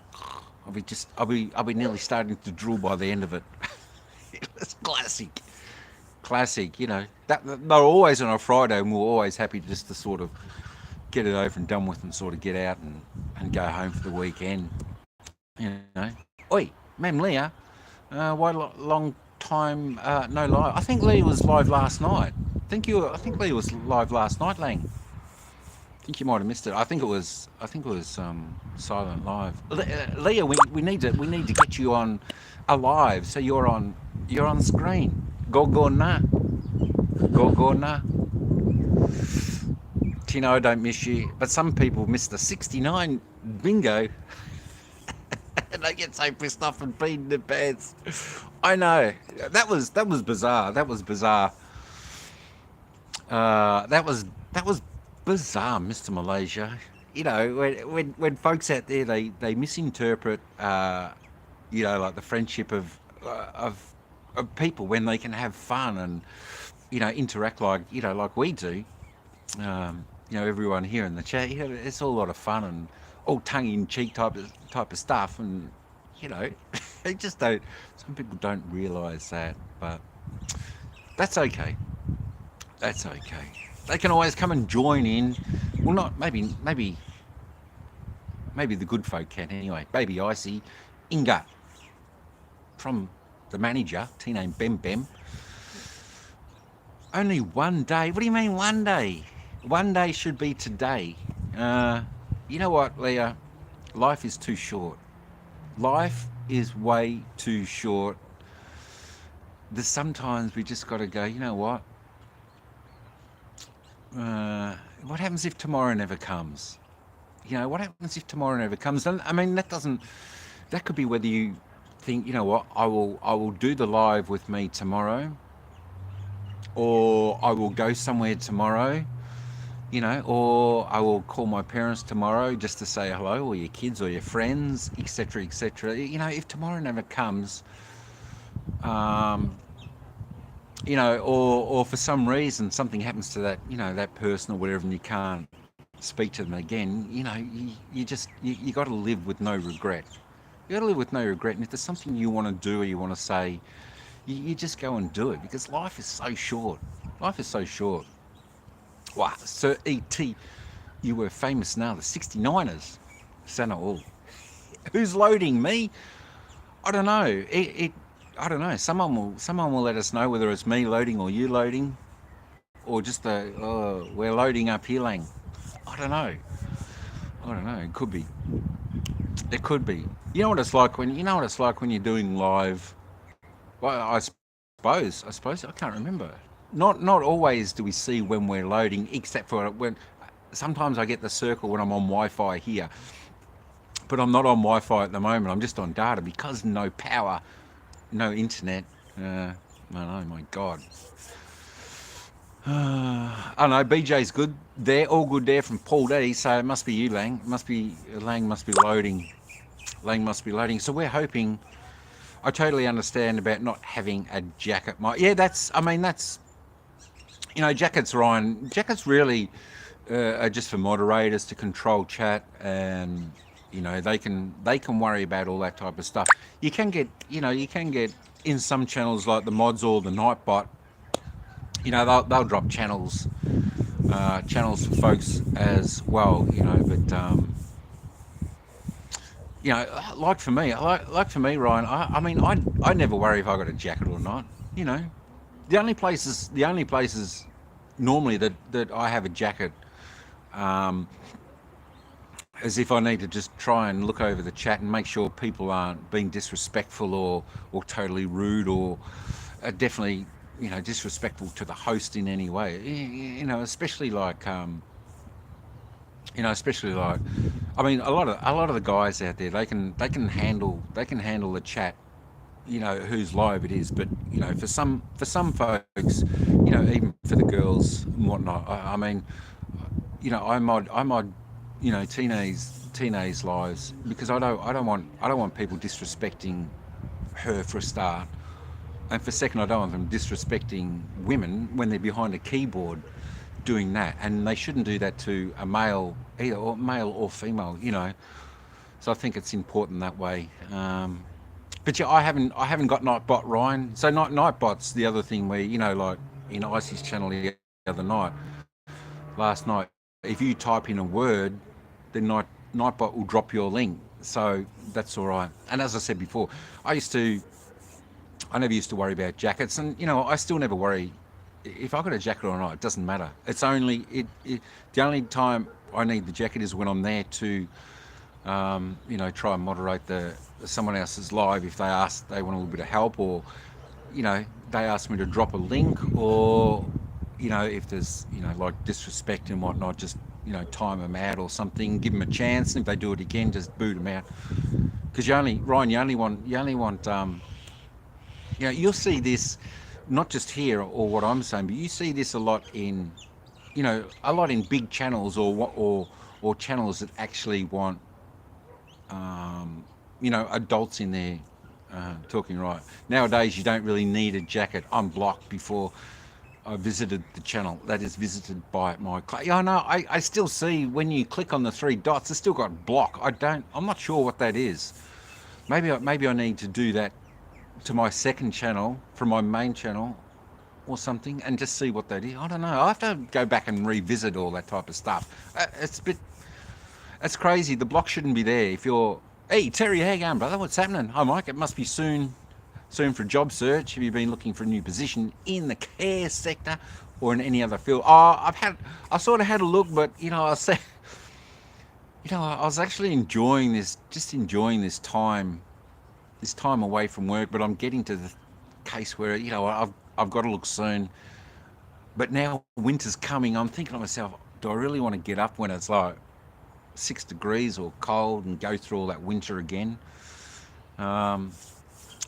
I'll be nearly starting to drool by the end of it. It's classic. That they're always on a Friday, and we're always happy just to sort of get it over and done with, and sort of get out and go home for the weekend. Oi, Ma'am Leah, why long time no live? I think Leah was live last night. I think Leah was live last night, Lang. I think you might have missed it. I think it was silent live. Leah, we need to get you on alive, so you're on screen. Go na. Tino, I don't miss you, but some people miss the 69 bingo. And they get so pissed off and peed their pants. I know. That was bizarre. That was bizarre, Mr. Malaysia. When folks out there they misinterpret like the friendship of people when they can have fun and interact like we do. Everyone here in the chat, it's all a lot of fun and all tongue-in-cheek type of stuff, and they just don't. Some people don't realise that, but that's okay. That's okay. They can always come and join in. Well, not maybe the good folk can anyway. Baby Icy, Inga from the manager, T-name Bem. Only one day. What do you mean one day? One day should be today. You know what, Leah? Life is too short. Life is way too short. There's sometimes we just got to go, you know what? What happens if tomorrow never comes? What happens if tomorrow never comes? And I mean, that could be whether you think, you know what, I will do the live with me tomorrow, or I will go somewhere tomorrow, or I will call my parents tomorrow just to say hello, or your kids or your friends, etc., etc. If tomorrow never comes, or for some reason something happens to that, that person or whatever, and you can't speak to them again, you got to live with no regret. You got to live with no regret, and if there's something you want to do or you want to say, you just go and do it, because life is so short. Life is so short. Wow, Sir E.T., you were famous now, the 69ers. Santa all. Who's loading me? I don't know. I don't know. Someone will let us know whether it's me loading or you loading, or just we're loading up here, Lang. I don't know. It could be. It could be. You know what it's like when you're doing live. Well, I suppose I can't remember. Not always do we see when we're loading, except for when sometimes I get the circle when I'm on Wi-Fi here, but I'm not on Wi-Fi at the moment. I'm just on data because no power, no internet. I know, my God. I don't know. BJ's good there, all good there from Paul Daddy. So it must be you, Lang. Lang must be loading. Lang must be loading. So we're hoping. I totally understand about not having a jacket. That's. Jackets, Ryan. Jackets really are just for moderators to control chat, and they can worry about all that type of stuff. You can get in some channels like the mods or the Nightbot. They'll drop channels for folks as well. But like for me, Ryan. I never worry if I got a jacket or not. The only places normally that I have a jacket is if I need to just try and look over the chat and make sure people aren't being disrespectful or totally rude, or definitely disrespectful to the host in any way. Especially like especially like, I mean, a lot of the guys out there, they can handle the chat, whose live it is. But for some folks, even for the girls and whatnot, I mean, I mod teenage lives, because I don't want people disrespecting her, for a start, and for a second, I don't want them disrespecting women when they're behind a keyboard doing that, and they shouldn't do that to a male, either or male or female. So I think it's important that way. But yeah, I haven't got Nightbot, Ryan. So Nightbot's the other thing where, like in Icy's channel the other night, last night, if you type in a word, then Nightbot will drop your link. So that's all right. And as I said before, I used to I never used to worry about jackets, and I still never worry if I got a jacket or not. It doesn't matter. It's only the only time I need the jacket is when I'm there to try and moderate someone else's live, if they want a little bit of help, or they ask me to drop a link, or if there's like disrespect and whatnot, just time them out or something, give them a chance, and if they do it again, just boot them out. Because you'll see this not just here or what I'm saying, but you see this a lot in big channels, or channels that actually want adults in there talking. Right nowadays, you don't really need a jacket. I'm blocked before I visited the channel. That is visited by my. Yeah, no, I still see when you click on the three dots, it's still got block. I'm not sure what that is. Maybe I need to do that to my second channel from my main channel or something, and just see what that is. I don't know. I have to go back and revisit all that type of stuff. It's crazy. The block shouldn't be there. If you're, hey Terry, how you going, brother? What's happening? Hi Mike. It must be soon for a job search. Have you been looking for a new position in the care sector or in any other field? I sort of had a look, but I was actually enjoying this time away from work. But I'm getting to the case where I've got to look soon. But now winter's coming. I'm thinking to myself, do I really want to get up when it's like 6 degrees or cold and go through all that winter again? Um,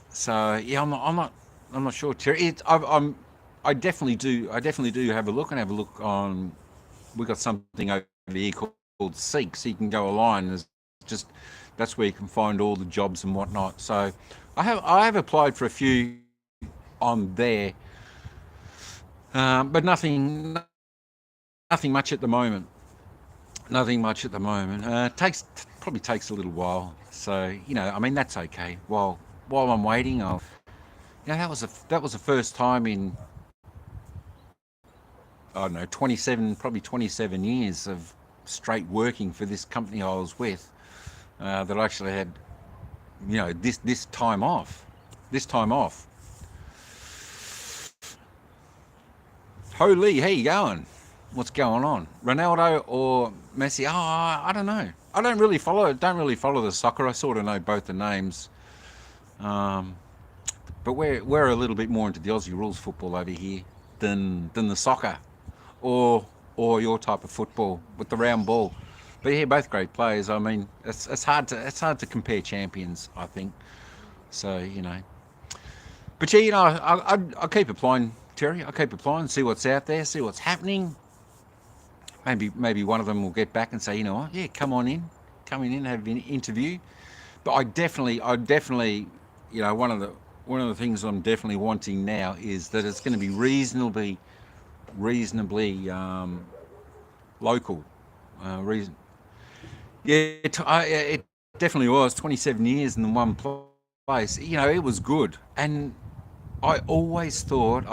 so yeah, I'm not sure, Terry. I definitely do have a look on. We got something over here called Seek, so you can go online. Just that's where you can find all the jobs and whatnot. So I have applied for a few on there, but nothing much at the moment. Nothing much at the moment. Probably takes a little while. So I mean, that's okay. While I'm waiting, that was the first time in, I don't know, 27 years of straight working for this company I was with, that I actually had this time off. This time off. Holy, how you going? What's going on? Ronaldo or Messi? Oh, I don't know. I don't really follow the soccer. I sort of know both the names. Um, but we're a little bit more into the Aussie rules football over here than the soccer, or your type of football with the round ball. But yeah, both great players. I mean, it's hard to compare champions, I think. So but yeah, I keep applying, Terry. I keep applying, see what's out there, see what's happening. Maybe one of them will get back and say, what, yeah, come in, have an interview. But I definitely, one of the things I'm definitely wanting now is that it's going to be reasonably local. Reason, yeah, it definitely was 27 years in one place. It was good, and I always thought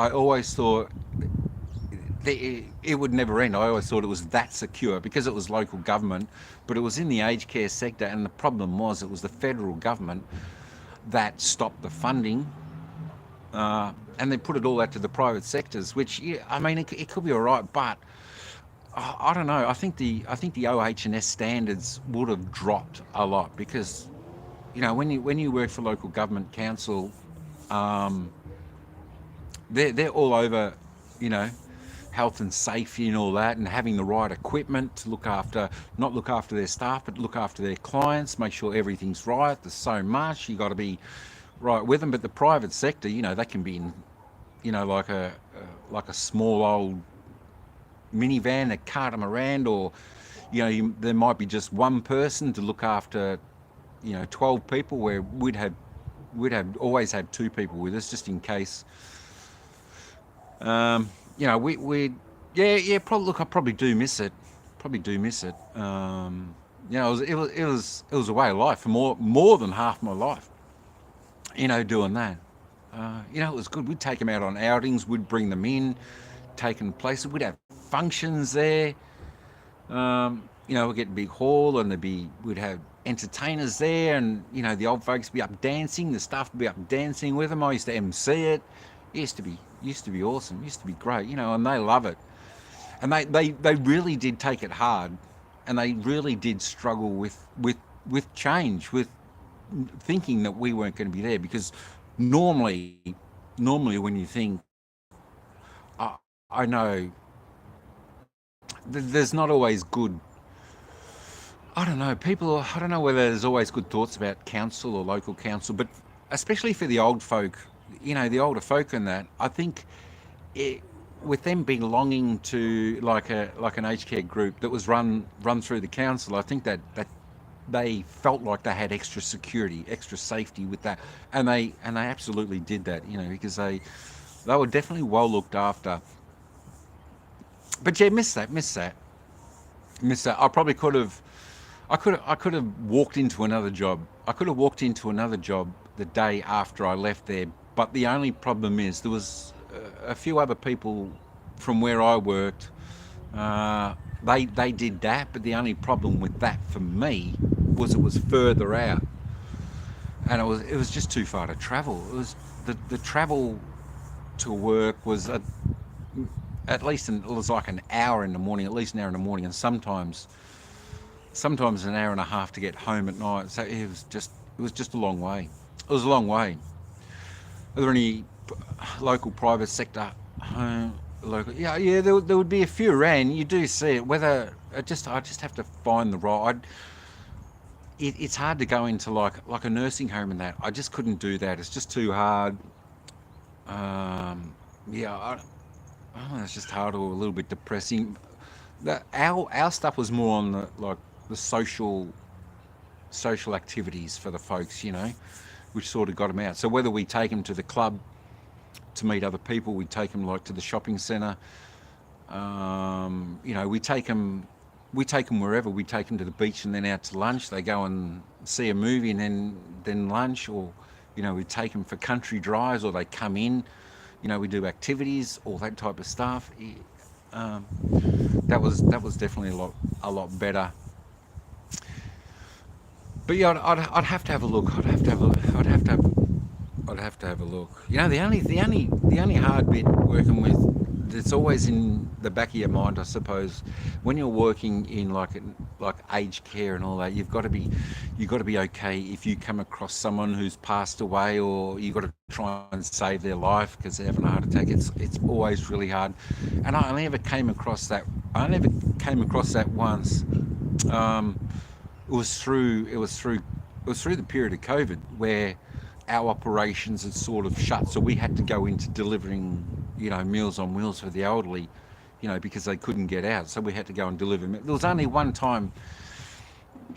it would never end. I always thought it was that secure because it was local government, but it was in the aged care sector, and the problem was it was the federal government that stopped the funding, and they put it all out to the private sectors. Which, yeah, I mean, it could be all right, but I don't know. I think the OH&S standards would have dropped a lot because when you work for local government council, they're all over, you know health and safety and all that, and having the right equipment to not look after their staff, but look after their clients, make sure everything's right. There's so much, you got to be right with them. But the private sector, they can be in, like a small old minivan that cart them around, or there might be just one person to look after 12 people, where we'd have always had two people with us just in case. We probably, look, I probably do miss it. It was a way of life for more than half my life, doing that. It was good. We'd take them out on outings, we'd bring them in, take them places, we'd have functions there. We'd get a big hall, and we'd have entertainers there, and the old folks would be up dancing, the staff would be up dancing with them. I used to MC it. It used to be awesome. It used to be great, and they love it. And they really did take it hard, and they really did struggle with change, with thinking that we weren't going to be there, because normally when you think, I know there's not always good, I don't know whether there's always good thoughts about council or local council, but especially for the old folk, the older folk and that, I think with them belonging to like an aged care group that was run through the council, I think that they felt like they had extra security, extra safety with that, and they absolutely did that, because they were definitely well looked after. But yeah, miss that. I probably could have walked into another job. I could have walked into another job the day after I left there. But the only problem is there was a few other people from where I worked. They did that, but the only problem with that for me was it was further out, and it was just too far to travel. It was the travel to work was at least it was like an hour in the morning, at least an hour in the morning, and sometimes an hour and a half to get home at night. So it was just a long way. It was a long way. Are there any local private sector local? Yeah. There would be a few around. You do see it. Whether I just have to find the right. It's hard to go into like a nursing home and that. I just couldn't do that. It's just too hard. It's just hard or a little bit depressing. Our stuff was more on the social activities for the folks, which sort of got them out. So whether we take them to the club to meet other people, we take them like to the shopping centre. We take them wherever. We take them to the beach and then out to lunch. They go and see a movie and then lunch, or we take them for country drives, or they come in. We do activities, all that type of stuff. That was definitely a lot better. But yeah, I'd have to have a look. I'd have to have a look. The only hard bit working with, it's always in the back of your mind, I suppose, when you're working in like aged care and all that. You've got to be okay if you come across someone who's passed away, or you've got to try and save their life because they're having a heart attack. It's always really hard, and I only ever came across that once. It was through the period of COVID where our operations had sort of shut, so we had to go into delivering, Meals on Wheels for the elderly, because they couldn't get out. So we had to go and deliver. There was only one time,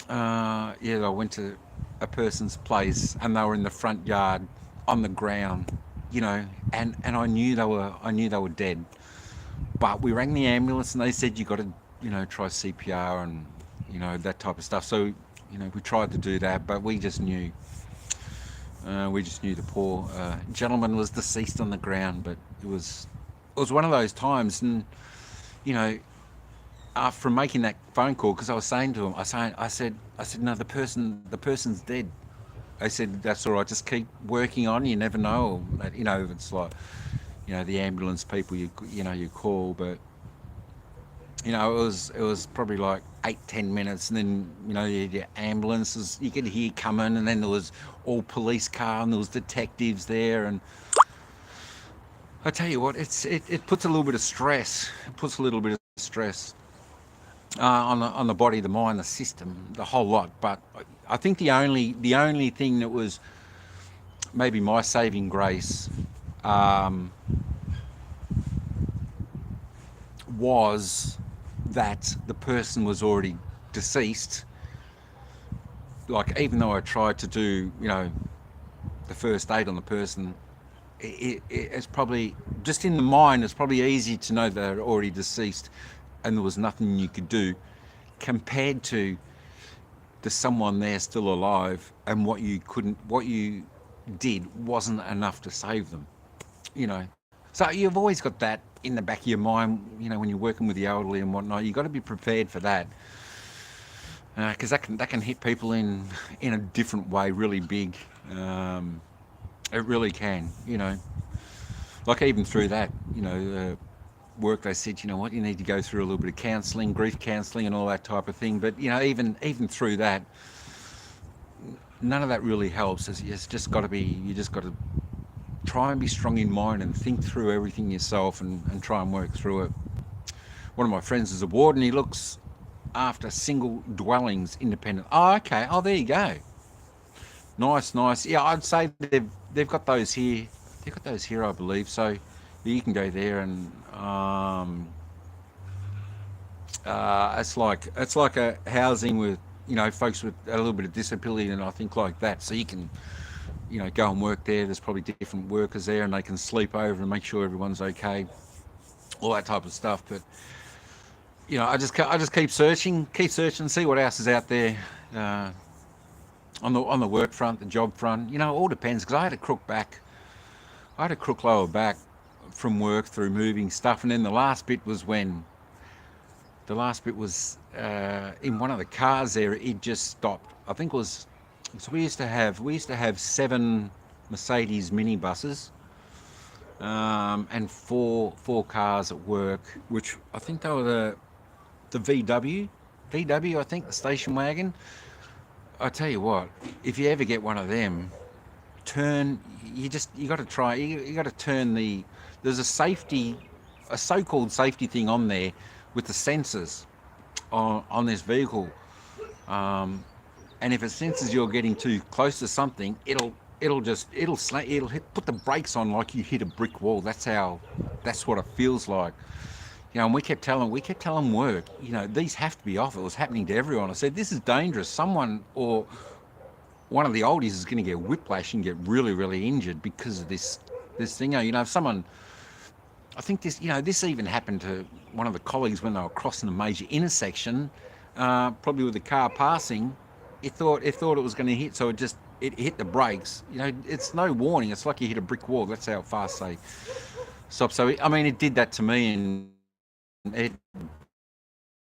I went to a person's place and they were in the front yard on the ground, and I knew they were dead. But we rang the ambulance and they said you got to, try CPR and that type of stuff. So we tried to do that, but we just knew the poor gentleman was deceased on the ground. But it was one of those times, and after making that phone call, because I was saying to him, I said no, the person's dead. I said that's all right, just keep working on. You never know, it's like the ambulance people you call, but it was probably like 8-10 minutes, and then the ambulances you could hear coming, and then there was all police car and there was detectives there, and I tell you what, it puts a little bit of stress. It puts a little bit of stress on the body, the mind, the system, the whole lot. But I think the only thing that was maybe my saving grace um, was that the person was already deceased. Like, even though I tried to do, the first aid on the person, it's probably just in the mind. It's probably easy to know they're already deceased, and there was nothing you could do compared to there's someone there still alive, and what you did wasn't enough to save them. You know, so you've always got that in the back of your mind. When you're working with the elderly and whatnot, you've got to be prepared for that, because that can hit people in a different way, really big. It really can. Like, even through that, work, they said, you need to go through a little bit of counselling, grief counselling, and all that type of thing. But even through that, none of that really helps. It's just got to be. You just got to try and be strong in mind and think through everything yourself, and try and work through it. One of my friends is a warden. He looks after single dwellings, independent. Oh, okay. Oh, there you go. Nice, nice. Yeah, I'd say they've got those here. They've got those here, I believe. So you can go there, and it's like a housing with folks with a little bit of disability, and I think like that. So you can go and work there. There's probably different workers there, and they can sleep over and make sure everyone's okay, all that type of stuff. But I just keep searching, see what else is out there. On the work front, the job front, it all depends. Because I had a crook lower back from work through moving stuff, and then the last bit was in one of the cars there. It just stopped. I think it was. So we used to have 7 Mercedes Mini buses, and four cars at work, which I think they were the VW, I think, the station wagon. I tell you what, if you ever get one of them, you got to try. You got to turn the. There's a so-called safety thing on there with the sensors on this vehicle, and if it senses you're getting too close to something, put the brakes on like you hit a brick wall. That's what it feels like. And we kept telling work, these have to be off. It was happening to everyone. I said, this is dangerous. Someone or one of the oldies is going to get whiplash and get really, really injured because of this thing. If someone, I think this even happened to one of the colleagues when they were crossing a major intersection, probably with the car passing. It thought it was going to hit, so it hit the brakes. It's no warning. It's like you hit a brick wall. That's how fast they stop. So it did that to me, and it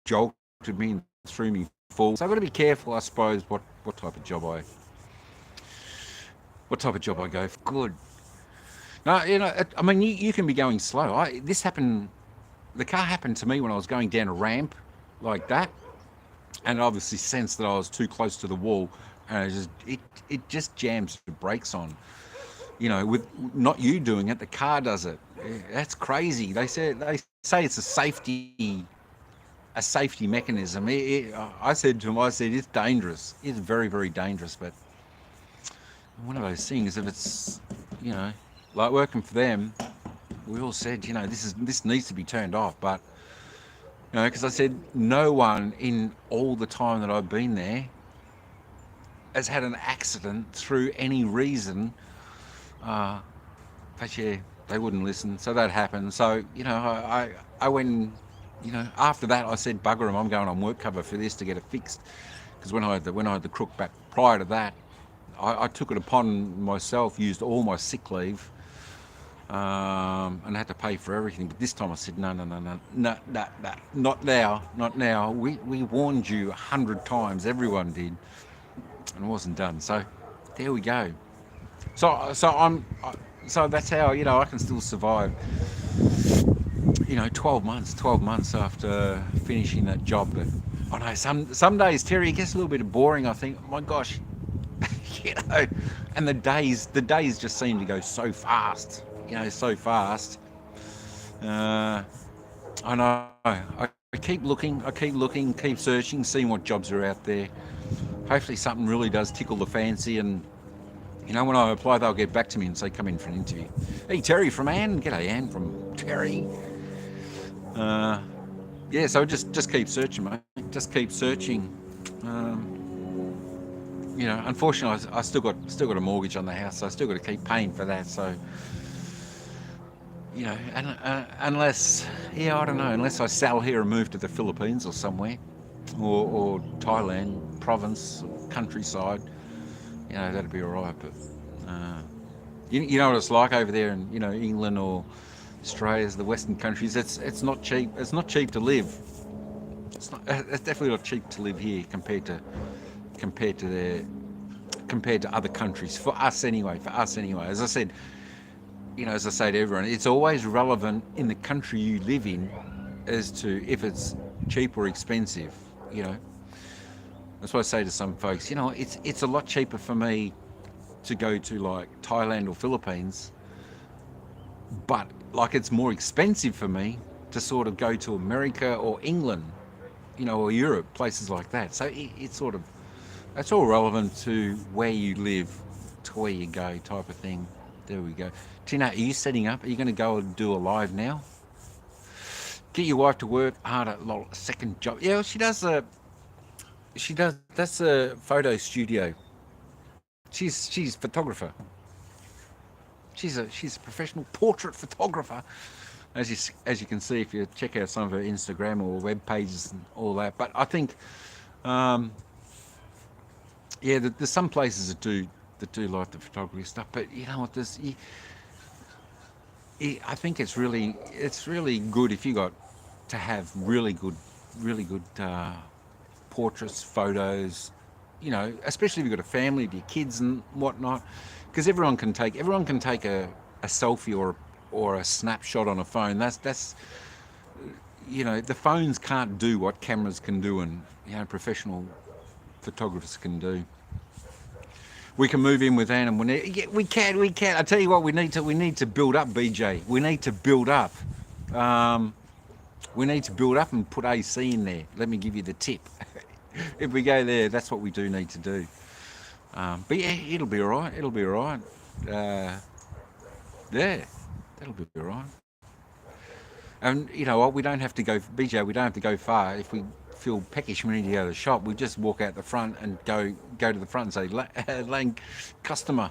jolted me and threw me forward. So I've got to be careful, I suppose, what type of job I go for. Good. No, you can be going slow. The car happened to me when I was going down a ramp like that, and it obviously sensed that I was too close to the wall, and it just jams the brakes on. With not you doing it, the car does it. That's crazy. They say it's a safety mechanism. I said to him, it's dangerous. It's very, very dangerous. But one of those things, if it's like working for them, we all said this needs to be turned off. But because I said no one in all the time that I've been there has had an accident through any reason. But yeah, they wouldn't listen, so that happened. So I went. After that, I said, bugger them. I'm going on work cover for this to get it fixed. Because when I had the crook back prior to that, I took it upon myself, used all my sick leave, and I had to pay for everything. But this time I said, no, not now. We warned you 100 times. Everyone did, and it wasn't done. So there we go. So that's how I can still survive. 12 months after finishing that job. But I know some days, Terry, it gets a little bit boring. I think, oh my gosh, and the days just seem to go so fast. so fast. I know. I keep looking, keep searching, seeing what jobs are out there. Hopefully something really does tickle the fancy, and when I apply, they'll get back to me and say, come in for an interview. Hey, Terry from Anne. G'day, Anne from Terry. Yeah, so just keep searching, mate. Just keep searching. Unfortunately, I still got a mortgage on the house, so I still got to keep paying for that. So, unless, I don't know, unless I sell here and move to the Philippines or somewhere, or Thailand, province, countryside, that'd be all right. But you know what it's like over there in England or Australia, the Western countries. It's not cheap. It's not cheap to live. It's definitely not cheap to live here compared to other countries. For us anyway. As I said, as I say to everyone, it's always relevant in the country you live in as to if it's cheap or expensive. That's what I say to some folks. It's a lot cheaper for me to go to like Thailand or Philippines, but like it's more expensive for me to sort of go to America or England, or Europe, places like that. So it's sort of, that's all relevant to where you live, to where you go, type of thing. There we go. Tina, are you setting up? Are you going to go and do a live now? Get your wife to work harder. Second job. Yeah, she does. That's a photo studio. She's a photographer. She's a professional portrait photographer. As you can see if you check out some of her Instagram or web pages and all that. But I think, there's some places that do like the photography stuff. But you know what? I think it's really good if you got to have really good portraits, photos. Especially if you've got a family with your kids and whatnot, because everyone can take a selfie or a snapshot on a phone. That's the phones can't do what cameras can do, and professional photographers can do. We can move in with Anne and we can. I tell you what, we need to build up, BJ. We need to build up. We need to build up and put AC in there. Let me give you the tip. If we go there, that's what we do need to do. But yeah, it'll be all right. It'll be all right. Yeah, that'll be all right. And you know what? We don't have to go, BJ. We don't have to go far. If we feel peckish, we need to go to the shop. We just walk out the front and go to the front and say, "Lang, customer."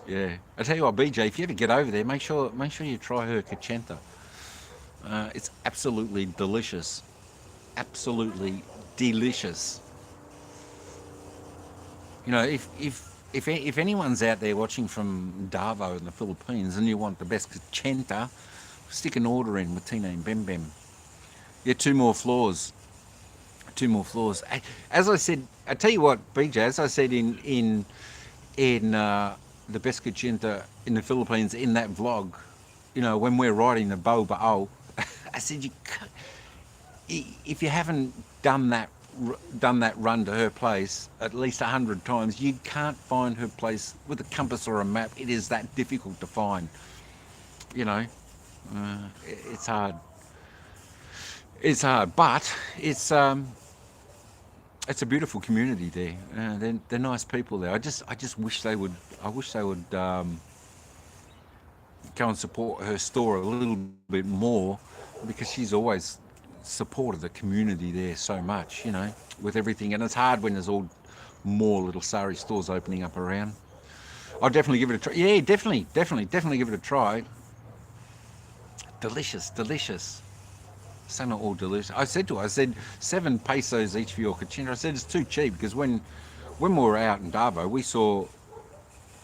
Yeah. I tell you what, BJ. If you ever get over there, make sure you try her cachenta. It's absolutely delicious. Absolutely delicious. If anyone's out there watching from Davao in the Philippines and you want the best cachenta, stick an order in with Tina and Bem Bem. Yeah, 2 more floors. 2 more floors. As I said, I tell you what, BJ. As I said in the best cachenta in the Philippines in that vlog, when we're riding the Bao, I said if you haven't done that run to her place at least 100 times, you can't find her place with a compass or a map. It is that difficult to find. It's hard. It's hard, but it's a beautiful community there. They're nice people there. I just wish they would. I wish they would go and support her store a little bit more, because she's always supported the community there so much, with everything. And it's hard when there's all more little sari stores opening up around. I'll definitely give it a try. Yeah, definitely give it a try. Delicious. So not all delicious. I said 7 pesos each for your cachenta. I said it's too cheap, because when we were out in Davao, we saw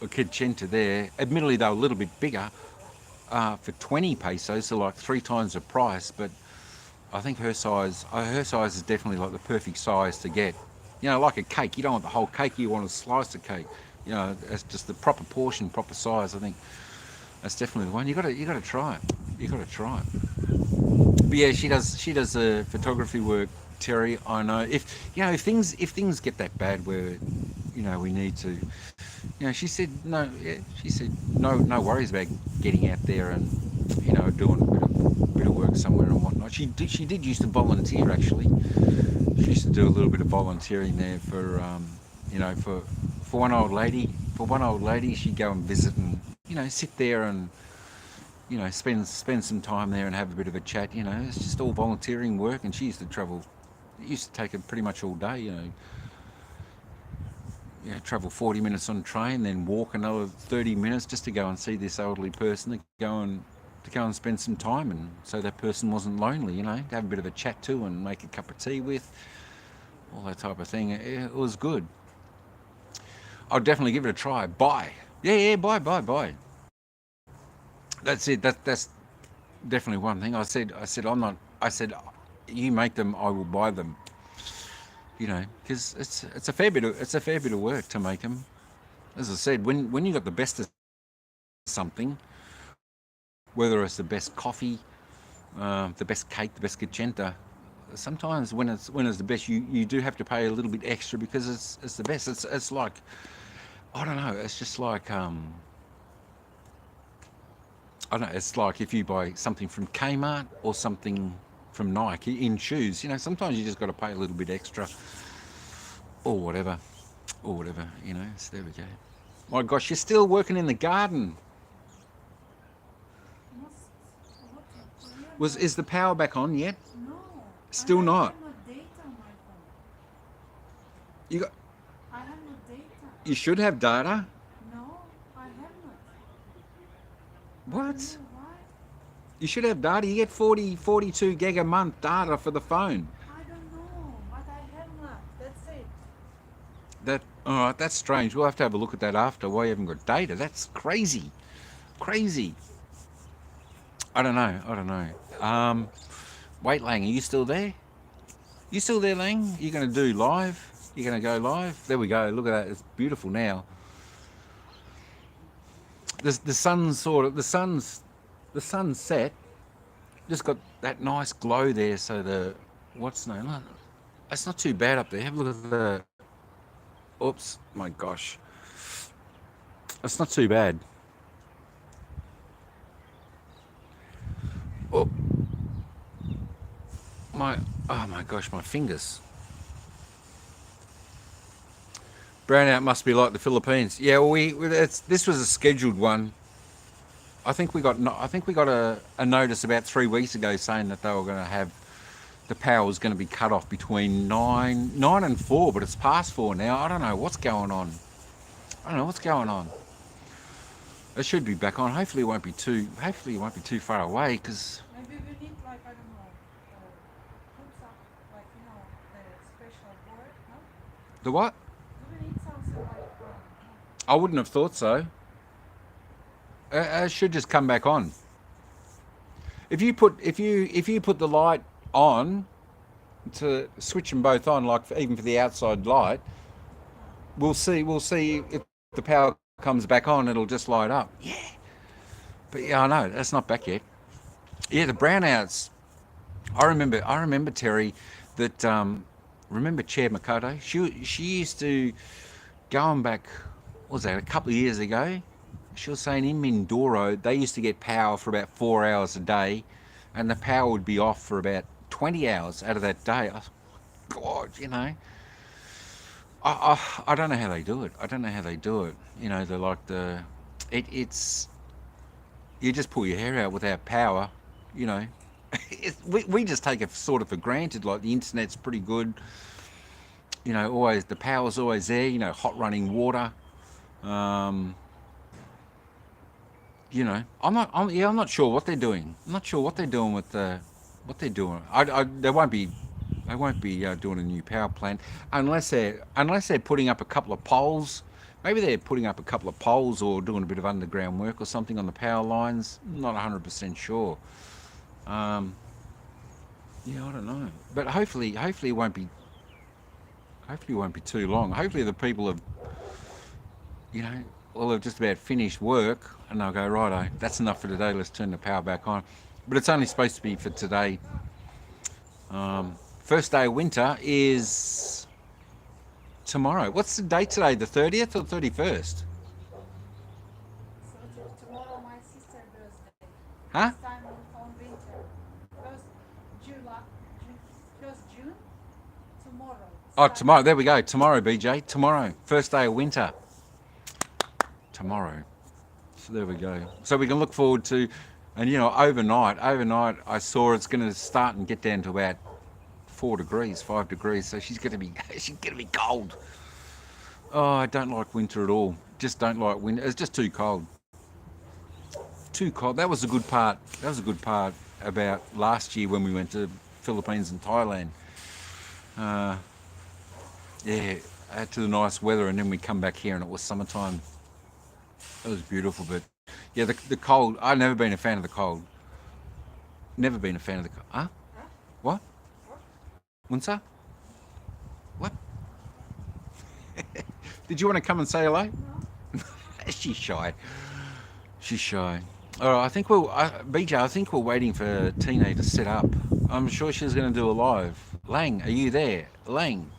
a cachenta there. Admittedly, they were a little bit bigger, for 20 pesos, so like 3 times the price. But I think her size is definitely like the perfect size to get. Like a cake. You don't want the whole cake. You want a slice of cake. It's just the proper portion, proper size. I think that's definitely the one. You got to try it. You got to try it. But yeah, she does photography work, Terry. I know. If things get that bad where we need to You know, she said no. Yeah, she said no worries about getting out there and doing a bit of work somewhere and whatnot. She did used to volunteer actually. She used to do a little bit of volunteering there for for one old lady. For one old lady, she'd go and visit and sit there and spend some time there and have a bit of a chat. It's just all volunteering work, and she used to travel. It used to take her pretty much all day. Travel 40 minutes on train, then walk another 30 minutes just to go and see this elderly person, to go and spend some time, and so that person wasn't lonely. To have a bit of a chat to and make a cup of tea with, all that type of thing. It was good. I'll definitely give it a try. Buy. Yeah, buy. That's it. That's definitely one thing. I said I'm not. I said you make them, I will buy them. Because it's a fair bit of work to make them. As I said, when you got the best of something, whether it's the best coffee, the best cake, the best gachenta, sometimes when it's the best, you do have to pay a little bit extra because it's the best. It's like, I don't know. It's just like I don't know. It's like if you buy something from Kmart or something from Nike in shoes. Sometimes you just got to pay a little bit extra or whatever, or whatever. So there we go. My gosh, you're still working in the garden. Must what Is the power back on yet? no. Still I not. have no data on my phone. You got. I have no data. You should have data. No, I have not. I don't What? know why. You should have data. You get 42 gig a month data for the phone. I don't know, but I have not. That's it. All right, that's strange. We'll have to have a look at that after. Why you haven't got data? That's crazy. Crazy. I don't know. Wait, Lang, are you still there? You still there, Lang? You going to do live? You going to go live? There we go. Look at that. It's beautiful now. The sun's set. Just got that nice glow there. So it's not too bad up there. Have a look at the. Oops, my gosh. It's not too bad. Oh, my, oh my gosh, my fingers. Brownout must be like the Philippines. Yeah, well, this was a scheduled one. I think we got a notice about 3 weeks ago saying that they were going to have the power was going to be cut off between nine and 4, but it's past 4 now. I don't know what's going on. It should be back on. Hopefully, it won't be too. Hopefully, it won't be too far away. Because Maybe we need like I don't know, put some like the special board. No? the what? Do we need something like I wouldn't have thought so. It should just come back on. If you put the light on, to switch them both on, like even for the outside light, we'll see if the power comes back on. It'll just light up. Yeah, but yeah, I know that's not back yet. Yeah, the brownouts. I remember Terry. That remember Chair Makoto. She used to going back. What was that, a couple of years ago? She was saying in Mindoro they used to get power for about 4 hours a day, and the power would be off for about 20 hours out of that day. God, I don't know how they do it. They're like it's you just pull your hair out without power. You know, we just take it sort of for granted. Like the internet's pretty good. Always the power's always there. Hot running water. Um, I'm not sure what they're doing. I'm not sure what they're doing with what they're doing. They won't be doing a new power plant unless they're putting up a couple of poles. Maybe they're putting up a couple of poles or doing a bit of underground work or something on the power lines. Not 100% sure. Um, yeah, I don't know. But hopefully it won't be. Hopefully it won't be too long. Hopefully the people have, they've just about finished work and they'll go, righto, that's enough for today. Let's turn the power back on. But it's only supposed to be for today. First day of winter is tomorrow. What's the date today? The 30th or 31st? Huh? this time on winter. Because July, because June, tomorrow Oh, start. tomorrow. There we go. Tomorrow, BJ. Tomorrow. First day of winter. Tomorrow. So there we go. So we can look forward to, and you know, overnight, I saw it's going to start and get down to about 4 degrees, 5 degrees. So she's going to be, she's going to be cold. Oh, I don't like winter at all. Just don't like winter. It's just too cold. Too cold. That was a good part. That was a good part about last year when we went to Philippines and Thailand. Uh, yeah, to the nice weather, and then we come back here and it was summertime. It was beautiful, but yeah, the cold. I've never been a fan of the cold. Never been a fan of the cold. Huh? What? Unsa? What? Did you want to come and say hello? No, She's shy. She's shy. All right, I think BJ, I think we're waiting for Tina to set up. I'm sure she's going to do a live. Lang, are you there? Lang,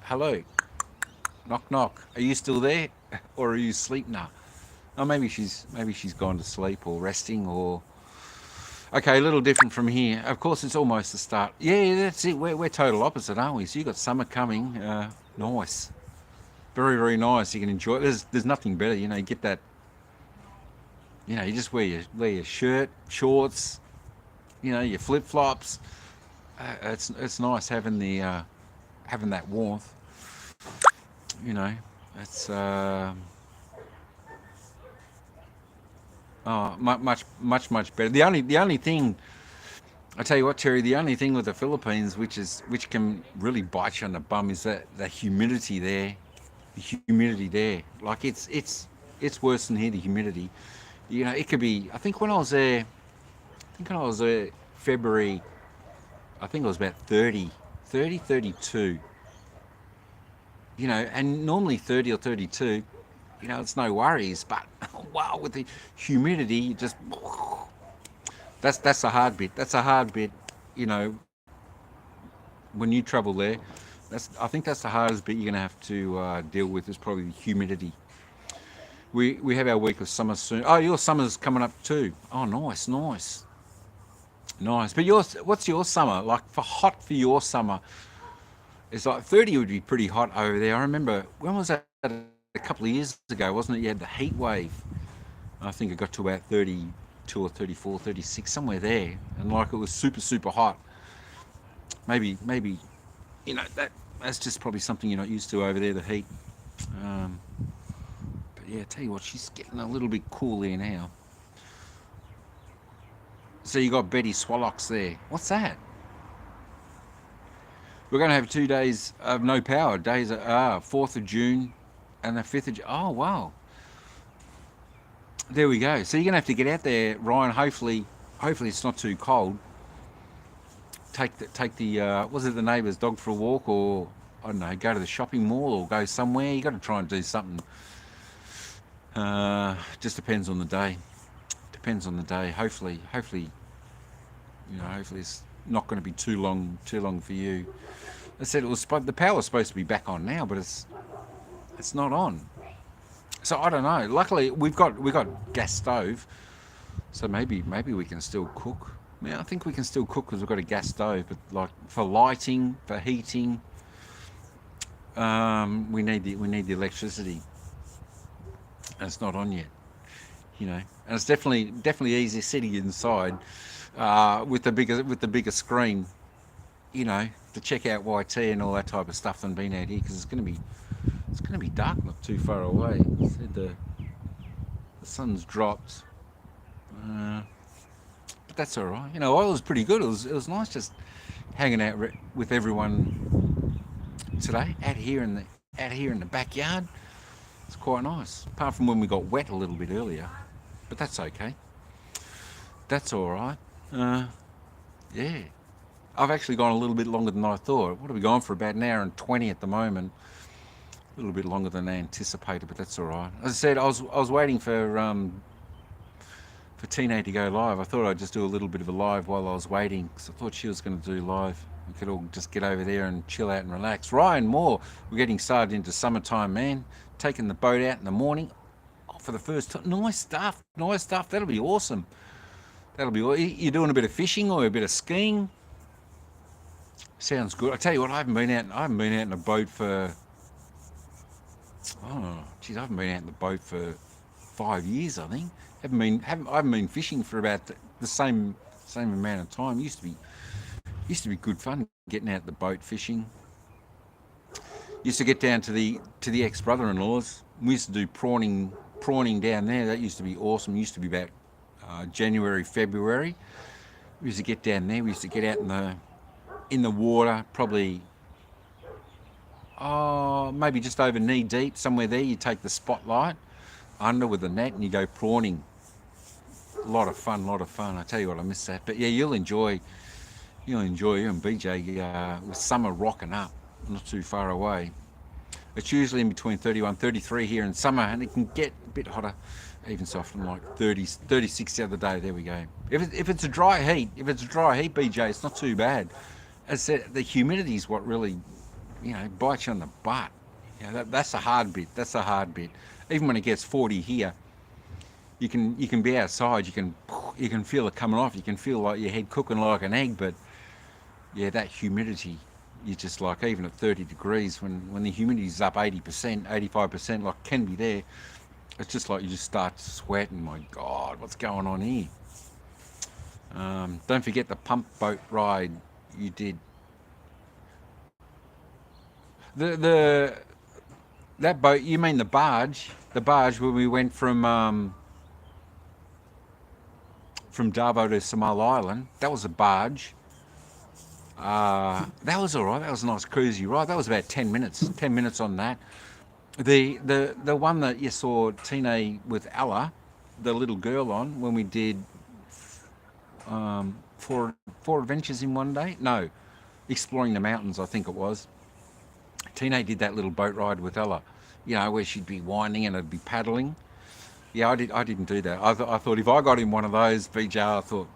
hello. Knock knock. Are you still there, or are you asleep now? Oh, maybe she's gone to sleep or resting or. Okay, a little different from here. Of course, it's almost the start. Yeah, that's it. We're total opposite, aren't we? So you got summer coming. Nice, very very nice. You can enjoy it. There's nothing better. You know, you get that. You know, you just wear your shirt, shorts. You know, your flip flops. It's nice having the having that warmth. You know, it's much better. The only thing I tell you what, Terry, the only thing with the Philippines, which can really bite you on the bum, is that the humidity there. The humidity there, like it's worse than here. The humidity, you know, it could be. I think when I was there February, I think it was about 32. You know, and normally 30 or 32, you know, it's no worries. But wow, with the humidity, just that's a hard bit. That's a hard bit. You know, when you travel there, I think that's the hardest bit you're gonna have to deal with is probably the humidity. We have our week of summer soon. Oh, your summer's coming up too. Oh, nice, nice, nice. But what's your summer like? For your summer, it's like 30 would be pretty hot over there. I remember when was that? A couple of years ago, wasn't it? You had the heat wave. I think it got to about 32 or 34, 36, somewhere there, and like it was super hot. Maybe you know that's just probably something you're not used to over there, the heat. Um, but yeah, tell you what, she's getting a little bit cool there now. So you got Betty Swallocks there. What's that? We're going to have 2 days of no power. Days 4th of June and the 5th of June. Oh wow, there we go. So you're going to have to get out there, Ryan. Hopefully it's not too cold. Take the was it the neighbour's dog for a walk, or I don't know, go to the shopping mall or go somewhere. You got to try and do something. Just depends on the day. Depends on the day. Hopefully, you know, hopefully it's not going to be too long for you. I said the power's supposed to be back on now, but it's not on. So I don't know. Luckily we got gas stove, so maybe we can still cook. Yeah, I think we can still cook because we've got a gas stove. But like for lighting, for heating, we need the electricity, and it's not on yet. You know, and it's definitely easier sitting inside with the bigger screen. You know, to check out YT and all that type of stuff than being out here because it's gonna be dark not too far away. The sun's dropped. Uh, but that's all right. You know, oil was pretty good. It was nice just hanging out with everyone today out here in the backyard. It's quite nice. Apart from when we got wet a little bit earlier, but that's okay. That's all right. Uh, yeah, I've actually gone a little bit longer than I thought. What have we gone for? About an hour and 20 at the moment. A little bit longer than I anticipated, but that's all right. As I said, I was waiting for Tina to go live. I thought I'd just do a little bit of a live while I was waiting because I thought she was going to do live. We could all just get over there and chill out and relax. Ryan Moore, we're getting started into summertime, man. Taking the boat out in the morning for the first time. Nice stuff. Nice stuff. That'll be awesome. That'll be all. You're doing a bit of fishing or a bit of skiing. Sounds good. I tell you what, I haven't been out. I haven't been out in a boat for. Oh, geez, I haven't been out in the boat for 5 years. I think. I haven't been fishing for about the same amount of time. Used to be good fun getting out the boat fishing. Used to get down to the ex brother-in-law's. We used to do prawning down there. That used to be awesome. Used to be about January, February. We used to get down there. We used to get out in the water, probably maybe just over knee deep, somewhere there. You take the spotlight under with the net and you go prawning. A lot of fun, I tell you what, I miss that. But yeah, you'll enjoy you and BJ with summer rocking up, not too far away. It's usually in between 31, 33 here in summer, and it can get a bit hotter, even so often like 30, 36 the other day. There we go. If it's a dry heat, BJ, it's not too bad. As I said, the humidity is what really, bites you on the butt. That's a hard bit. Even when it gets 40 here, you can be outside. You can feel it coming off. You can feel like your head cooking like an egg. But yeah, that humidity, you just like, even at 30 degrees, when the humidity's up 80%, 85%, like can be there, it's just like you just start sweating. My God, what's going on here? Don't forget the pump boat ride you did. That boat, you mean the barge when we went from Darbo to Samoa Island? That was a barge. That was all right. That was a nice cruisy ride. That was about 10 minutes. 10 minutes on that. The one that you saw Tine with Ella, the little girl on, when we did four adventures in one day. No, exploring the mountains, I think it was. Tine did that little boat ride with Ella, where she'd be winding and I'd be paddling. Yeah, I didn't do that. I thought if I got in one of those, BJ, I thought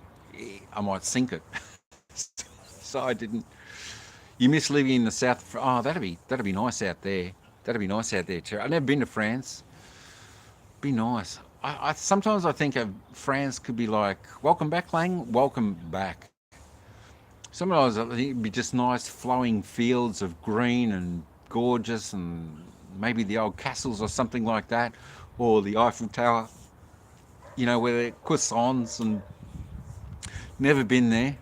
I might sink it. So I didn't. You miss living in the south. Oh, that'd be nice out there. That'd be nice out there, Terry. I've never been to France. Be nice. I sometimes I think of France could be like, welcome back, Lang. Welcome back. Sometimes I think it'd be just nice flowing fields of green and gorgeous, and maybe the old castles or something like that, or the Eiffel Tower. Where they're croissants, and never been there.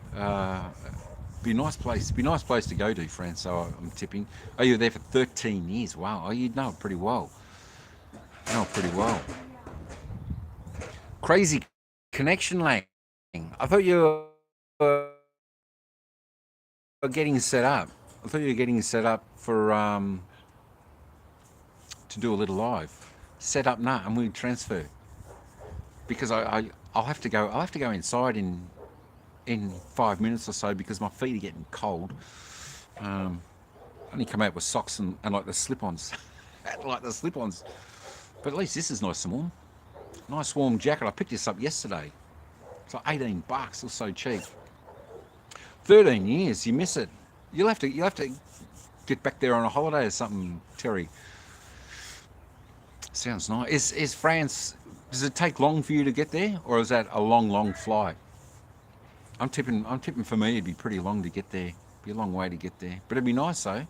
Be a nice place. Be a nice place to go to, France. So I'm tipping. Oh, you were there for 13 years. Wow. Oh, you know it pretty well. Crazy connection, Lang. I thought you were getting set up. for to do a little live. Set up now, and we transfer. Because I'll have to go inside in 5 minutes or so, because my feet are getting cold. I only come out with socks and like the slip-ons. But at least this is nice and warm. Nice warm jacket. I picked this up yesterday. It's like $18. It was so cheap. 13 years. You miss it. You'll have to get back there on a holiday or something, Terry. Sounds nice. Is France? Does it take long for you to get there, or is that a long flight? I'm tipping for me it'd be pretty long to get there. Be a long way to get there, but it'd be nice though.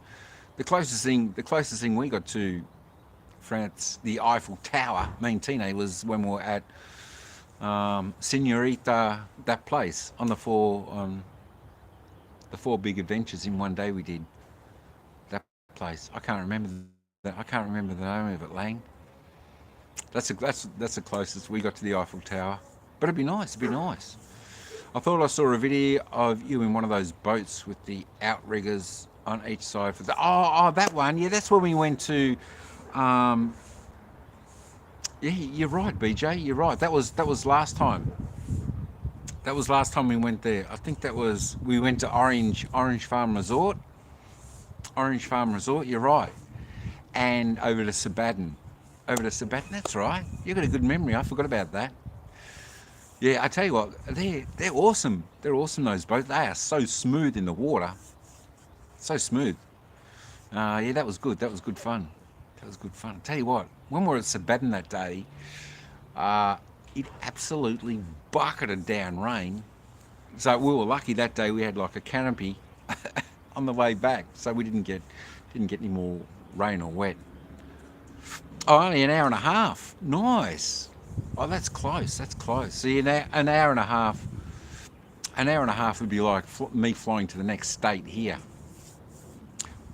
The closest thing we got to France, the Eiffel Tower, me and Tina, was when we were at Senorita, that place on the four big adventures in one day we did. That place, I can't remember the name of it, Lang. That's the closest we got to the Eiffel Tower, but it'd be nice. I thought I saw a video of you in one of those boats with the outriggers on each side for the. Oh, that one. Yeah, that's when we went to. Yeah, you're right, BJ. You're right. That was last time. That was last time we went there. I think we went to Orange Farm Resort. Orange Farm Resort. You're right. And over to Sabaton. That's right. You got a good memory. I forgot about that. Yeah, I tell you what, they're awesome. They're awesome, those boats. They are so smooth in the water. So smooth. Yeah, that was good. That was good fun. I tell you what, when we were at Sabaton that day, it absolutely bucketed down rain. So we were lucky that day. We had like a canopy on the way back, so we didn't get any more rain or wet. Oh, only an hour and a half. Nice. Oh, that's close. That's close. See, an hour and a half. An hour and a half would be like me flying to the next state here.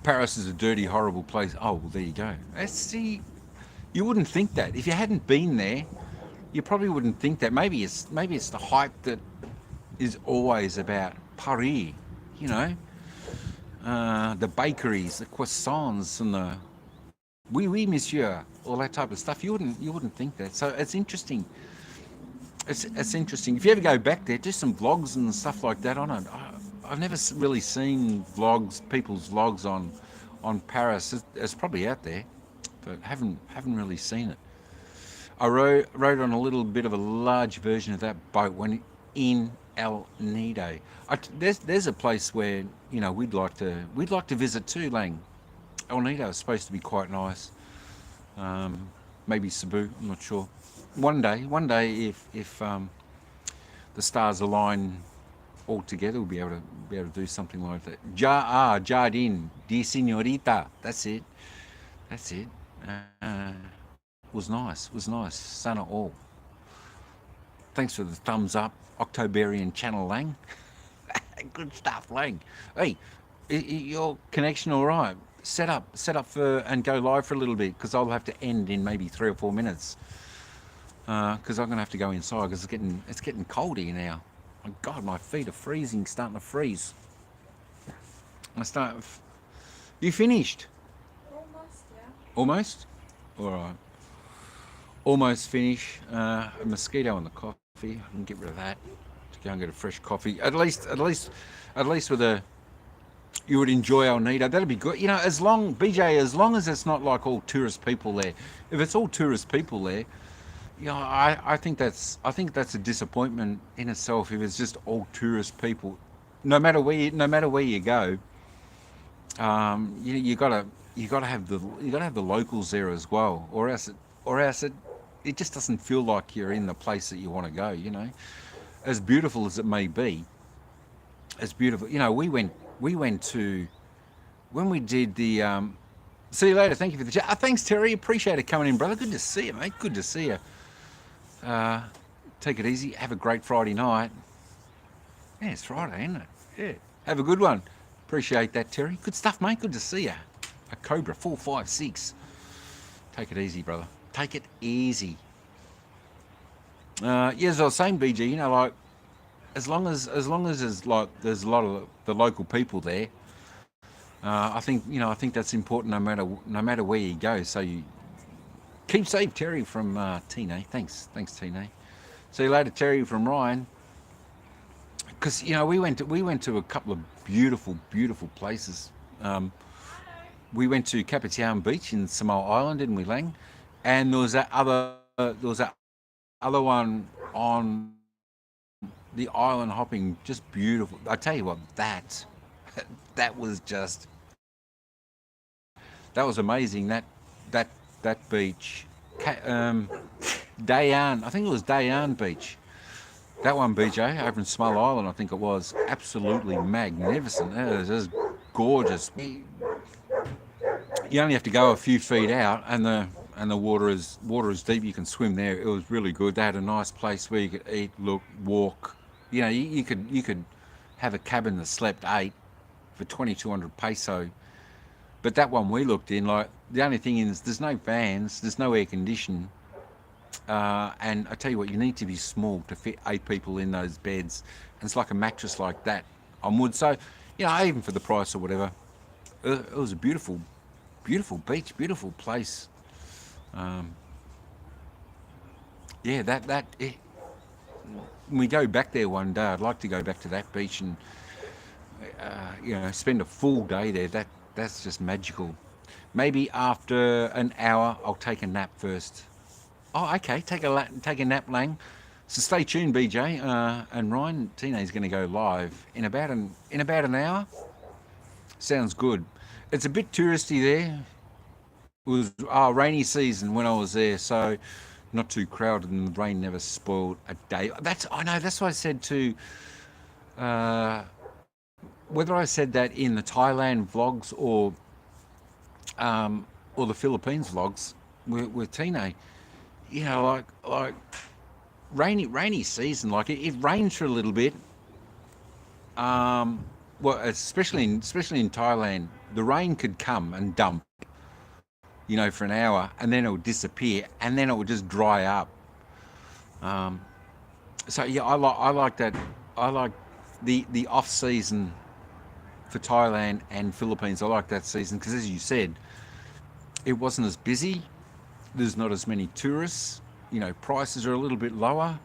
Paris is a dirty, horrible place. Oh, well, there you go. See, you wouldn't think that if you hadn't been there. You probably wouldn't think that. Maybe it's the hype that is always about Paris. You know, the bakeries, the croissants, and the oui oui monsieur, all that type of stuff. You wouldn't think that. So it's interesting. It's interesting. If you ever go back there, do some vlogs and stuff like that on it. I've never really seen people's vlogs on Paris. It's probably out there, but haven't really seen it. I rode on a little bit of a large version of that boat when in El Nido. There's a place where we'd like to visit too, Lang. El Nido is supposed to be quite nice. Maybe Cebu, I'm not sure. One day, if the stars align all together, we'll be able to do something like that. Jardin di Señorita. That's it. Was nice. Sana all. Thanks for the thumbs up, Octoberian channel, Lang. Good stuff, Lang. Hey, your connection all right? Set up for and go live for a little bit, because I'll have to end in maybe 3 or 4 minutes. Because I'm gonna have to go inside because it's getting cold here now. My God, my feet are freezing, starting to freeze. You finished? Almost, yeah. Almost? All right. Almost finish. A mosquito on the coffee. I can get rid of that. To go and get a fresh coffee. At least with you would enjoy El Nido. That'd be good. As long as it's not like all tourist people there. If it's all tourist people there, I think that's a disappointment in itself. If it's just all tourist people, no matter where you go, you gotta have the locals there as well, or else it just doesn't feel like you're in the place that you want to go. As beautiful as it may be, it's beautiful. We went to when we did the. See you later. Thank you for the chat. Thanks, Terry. Appreciate it coming in, brother. Good to see you, mate. Good to see you. Take it easy. Have a great Friday night. Yeah, it's Friday, isn't it? Yeah. Have a good one. Appreciate that, Terry. Good stuff, mate. Good to see you. A Cobra 456. Take it easy, brother. Take it easy. As I was saying, BG, like as long as there's a lot of the local people there, I think that's important no matter where you go. So you keep safe, Terry from Tina. Thanks, Tina. See you later, Terry from Ryan. Because we went to a couple of beautiful places. We went to Kapitian Beach in Samoa Island, didn't we, Lang? And there was that other one on the island hopping, just beautiful. I tell you what, that was amazing. That beach, Dayan. I think it was Dayan Beach. That one, BJ, over in Small Island, I think it was. Absolutely magnificent. It was gorgeous. You only have to go a few feet out, and the water is deep. You can swim there. It was really good. They had a nice place where you could eat, look, walk. You could have a cabin that slept 8 for 2,200 peso. But that one we looked in, like, the only thing is there's no fans, there's no air conditioning. And I tell you what, you need to be small to fit 8 people in those beds. And it's like a mattress like that on wood. So, even for the price or whatever, it was a beautiful beach, beautiful place. When we go back there one day, I'd like to go back to that beach and, spend a full day there. That's just magical. Maybe after an hour, I'll take a nap first. Oh, okay. Take a nap, Lang. So stay tuned, BJ and Ryan. Tina's going to go live in about an hour. Sounds good. It's a bit touristy there. It was rainy season when I was there, so not too crowded, and the rain never spoiled a day. I know. That's what I said to. Uh, Whether I said that in the Thailand vlogs or the Philippines vlogs with Tine, like rainy season. Like it rains for a little bit. Well, especially in Thailand, the rain could come and dump, for an hour, and then it would disappear, and then it would just dry up. So yeah, I like that. I like the off season for Thailand and Philippines. I like that season because, as you said, it wasn't as busy. There's not as many tourists. Prices are a little bit lower.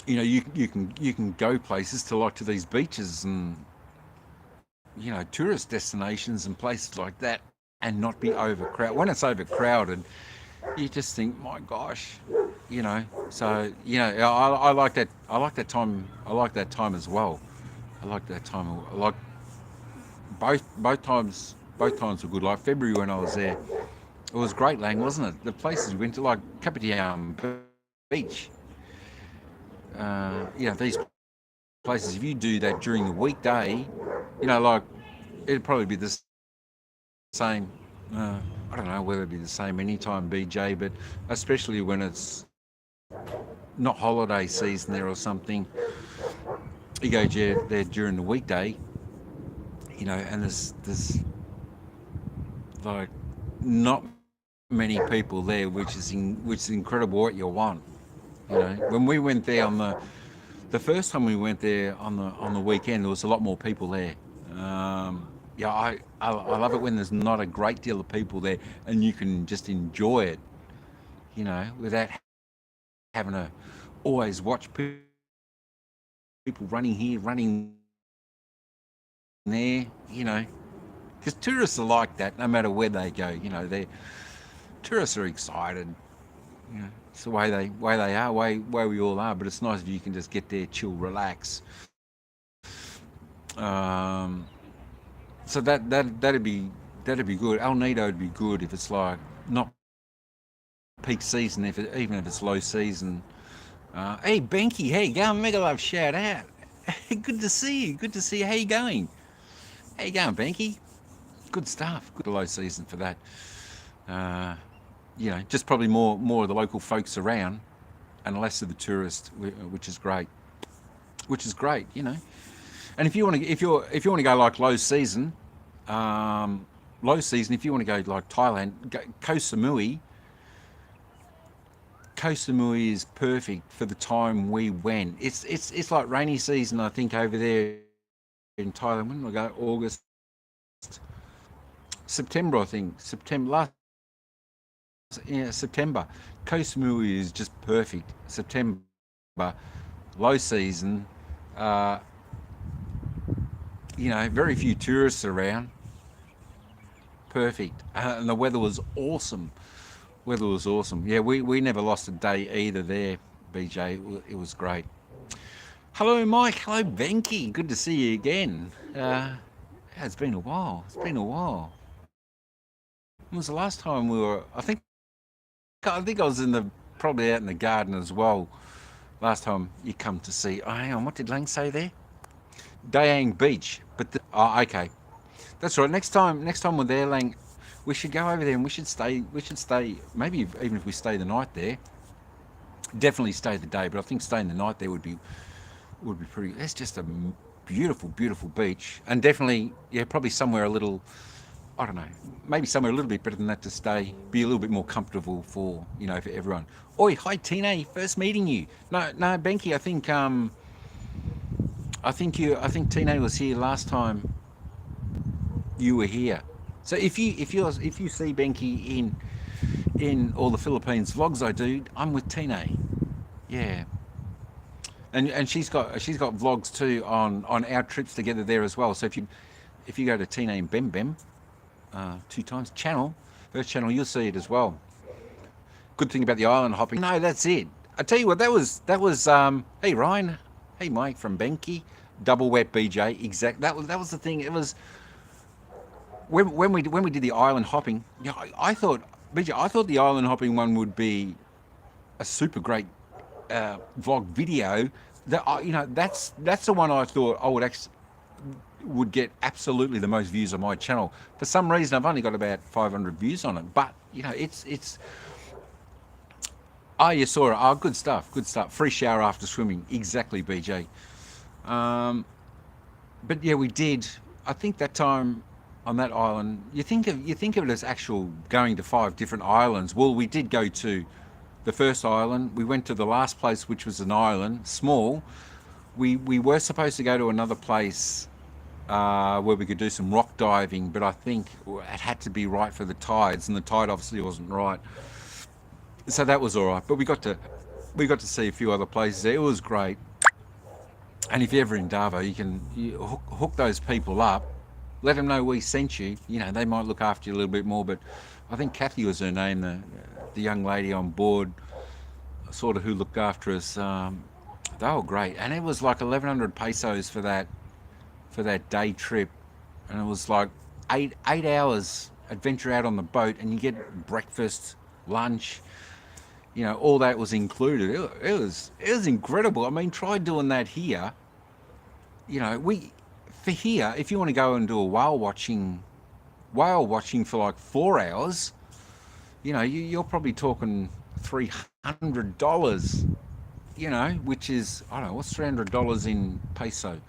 You can go places to these beaches and tourist destinations and places like that, and not be overcrowded. When it's overcrowded, you just think, my gosh, So I like that. I like that time. I like that time as well. I like that time. I like both times. Both times were good. Like February when I was there, it was great, Lang, wasn't it? The places we went to, like Kapitiam Beach. These places. If you do that during the weekday, like it'd probably be the same. I don't know whether it'd be the same anytime, BJ, but especially when it's not holiday season there or something. You go there during the weekday, and there's like not many people there, which is incredible what you want. When we went there on the first time we went there on the weekend, there was a lot more people there. I love it when there's not a great deal of people there, and you can just enjoy it, without having to always watch people running here, running there, because tourists are like that no matter where they go. Tourists are excited. It's the way they are, way we all are. But it's nice if you can just get there, chill, relax. So that'd be good. El Nido would be good if it's like not peak season, even if it's low season. Hey Benky, hey, go on, Mega Love, shout out. Good to see you. Good to see you. How you going? How you going, Benky? Good stuff. Good low season for that. Just probably more of the local folks around, and less of the tourists, which is great. And if you want to go like low season, if you want to go like Thailand, Koh Samui. Koh Samui is perfect for the time we went. It's like rainy season, I think, over there in Thailand. When did I go? August, September, I think. September. Koh Samui is just perfect. September, low season. Very few tourists around. Perfect. And the weather was awesome. Yeah, we never lost a day either there, BJ. It was great. Hello, Mike. Hello, Venky. Good to see you again. It's been a while. When was the last time we were? I think I was probably out in the garden as well. Last time you come to see. Oh, hang on. What did Lang say there? Dayang Beach. Okay. That's right. Next time we're there, Lang, we should go over there and we should stay. Maybe even if we stay the night there. Definitely stay the day, but I think staying the night there would be pretty. It's just a beautiful, beautiful beach, and definitely, probably somewhere a little. I don't know, maybe somewhere a little bit better than that to stay. Be a little bit more comfortable for for everyone. Oi, hi Tina, first meeting you. No, Benky, I think Tina was here last time you were here. So if you see Benky in all the Philippines vlogs I do, I'm with Tina. Yeah. And she's got vlogs too on our trips together there as well. So if you go to Tina in Bem Bem, 2 times first channel, you'll see it as well. Good thing about the island hopping. No, that's it. I tell you what, that was hey Ryan, hey Mike from Benky, double wet BJ, exact. That was the thing. It was when we did the island hopping. I thought BJ, I thought the island hopping one would be a super great vlog video. That that's the one I thought I would get absolutely the most views on my channel. For some reason, I've only got about 500 views on it, but it's. Oh, you saw it. Oh, good stuff. Good stuff. Free shower after swimming. Exactly, BJ. But yeah, we did. I think that time on that island, you think of it as actual going to 5 different islands. Well, we did go to the first island. We went to the last place, which was an island, small. We were supposed to go to another place where we could do some rock diving, but I think it had to be right for the tides, and the tide obviously wasn't right. So that was all right. But we got to see a few other places there. It was great. And if you're ever in Darvo, you hook those people up, let them know we sent you. They might look after you a little bit more. But I think Kathy was her name, the young lady on board, sort of who looked after us. They were great, and it was like 1,100 pesos for that day trip, and it was like eight hours adventure out on the boat, and you get breakfast, lunch. All that was included. It was incredible. I mean, try doing that here. We for here, if you want to go and do a whale watching for like 4 hours, you're probably talking $300. Which is, I don't know, what's $300 in peso?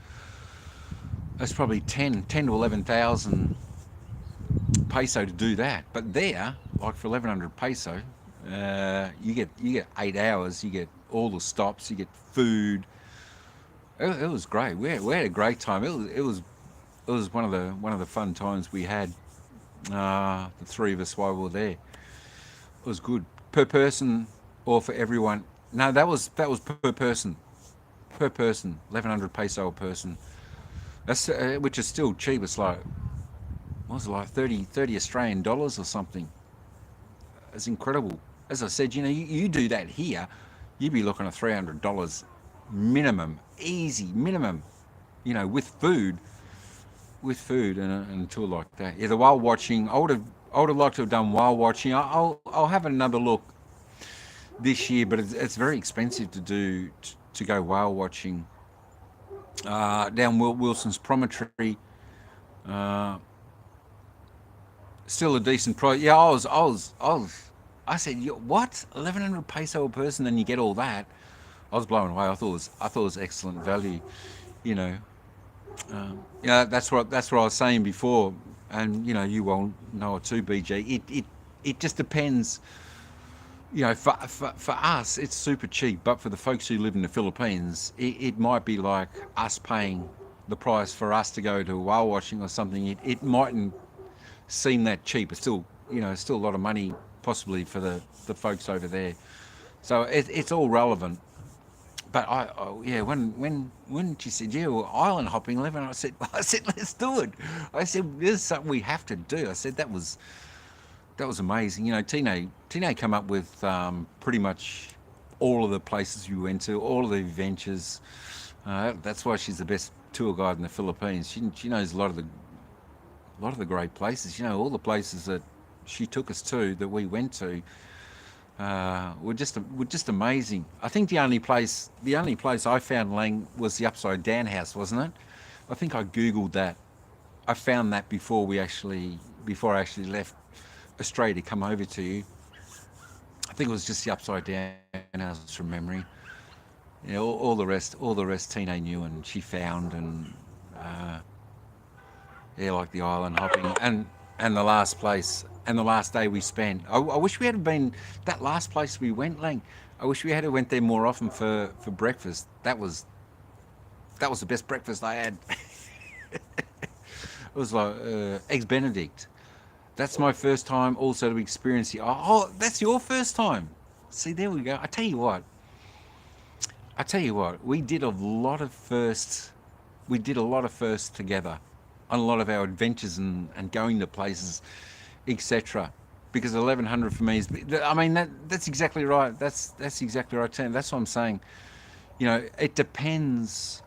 That's probably 10 to 11,000 peso to do that. But there, like for 1,100 peso, you get 8 hours. You get all the stops. You get food. It was great. We had a great time. It was one of the fun times we had. The three of us while we were there. It was good per person or for everyone. No, that was per person. Per person, 1,100 peso a person. That's which is still cheap. It's like, what was it, like 30 Australian dollars or something. It's incredible. As I said, you do that here, you'd be looking at $300 minimum, easy minimum. With food and a tour like that. Yeah, the whale watching. I would have liked to have done whale watching. I'll have another look this year, but it's very expensive to go whale watching down Wilson's Promontory. Uh, Still a decent price. Yeah, I said, what? 1,100 peso a person, then you get all that. I was blown away. I thought it was excellent value. You know, that's what I was saying before, and you won't know it too, BJ. It just depends. For us, it's super cheap, but for the folks who live in the Philippines, it might be like us paying the price for us to go to whale watching or something. It mightn't seem that cheap. It's still, still a lot of money possibly for the folks over there. So it's all relevant. But yeah, when she said, yeah, well, island hopping 11, I said, let's do it. I said, this is something we have to do. I said that was amazing. Tine come up with pretty much all of the places we went to, all of the adventures. That's why she's the best tour guide in the Philippines. She knows a lot of the great places. All the places that she took us to, that we went to, were just amazing. I think the only place I found, Lang, was the Upside Down House, wasn't it? I think I googled that. I found that before I actually left Australia to come over to you. I think it was just the Upside Down House from memory. All the rest Tina knew and she found, and yeah, like the island hopping and the last place and the last day we spent. I wish we had been that last place we went, Lang. I wish we had went there more often for breakfast. That was the best breakfast I had. It was like eggs Benedict. That's my first time also to experience the. Oh, that's your first time. See, there we go. I tell you what. We did a lot of firsts. We did a lot of firsts together on a lot of our adventures and going to places, etc. Because 1,100 for me is. I mean, that's exactly right. That's exactly right, Tim. That's what I'm saying. It depends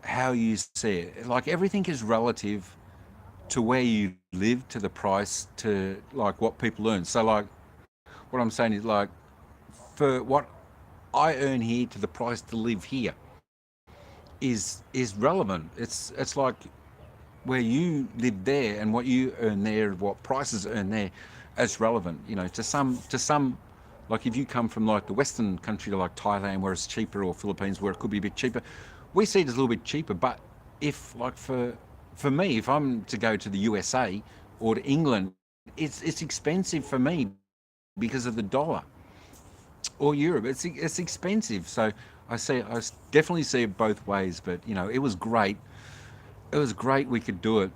how you see it. Like, everything is relative to where you live, to the price, to like what people earn. So like what I'm saying is like for what I earn here to the price to live here is relevant. It's like where you live there and what you earn there, what prices earn there, as relevant. You know, to some, like if you come from like the Western country to like Thailand where it's cheaper, or Philippines where it could be a bit cheaper, we see it as a little bit cheaper. But if like for me, if I'm to go to the USA or to England, it's expensive for me because of the dollar, or Europe. It's expensive. So definitely see it both ways. But you know, it was great. It was great. We could do it.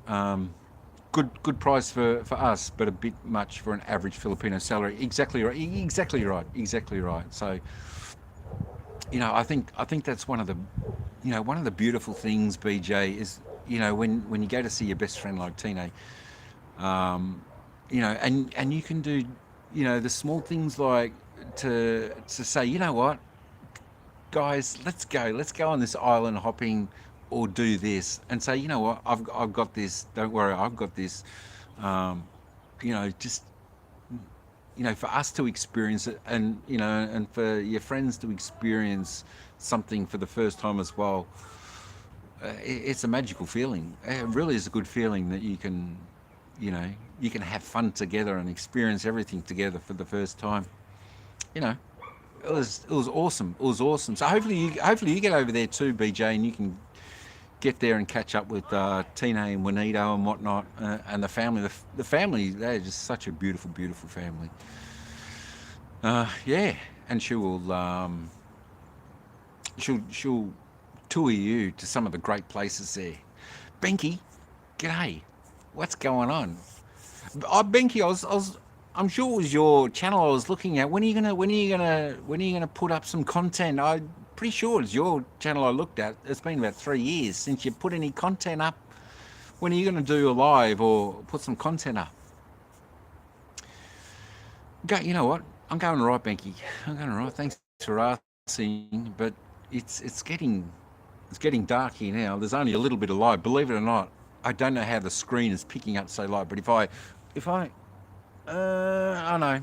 Good price for us, but a bit much for an average Filipino salary. Exactly right. Exactly right. Exactly right. So you know, I think that's one of the, you know, one of the beautiful things, BJ, is, you know, when you go to see your best friend like Tine, you know, and you can do, you know, the small things like to say, you know what, guys, let's go on this island hopping, or do this, and say, you know what, I've got this. Don't worry, I've got this. Um, you know, just, you know, for us to experience it, and you know, and for your friends to experience something for the first time as well. It's a magical feeling. It really is a good feeling that you can, you know, you can have fun together and experience everything together for the first time. You know, it was awesome. It was awesome. So hopefully you get over there too, BJ, and you can get there and catch up with Tina and Juanito and whatnot, and the family. The family, they're just such a beautiful, beautiful family. Yeah, and she'll tour you to some of the great places there. Benky, g'day. What's going on? Benky, I'm sure it was your channel I was looking at. When are you gonna put up some content? I'm pretty sure it's your channel I looked at. It's been about 3 years since you put any content up. When are you gonna do a live or put some content up? You know what? I'm going all right, Benky. I'm going all right. Thanks for asking, but it's getting dark here now. There's only a little bit of light. Believe it or not, I don't know how the screen is picking up so light. But I don't know.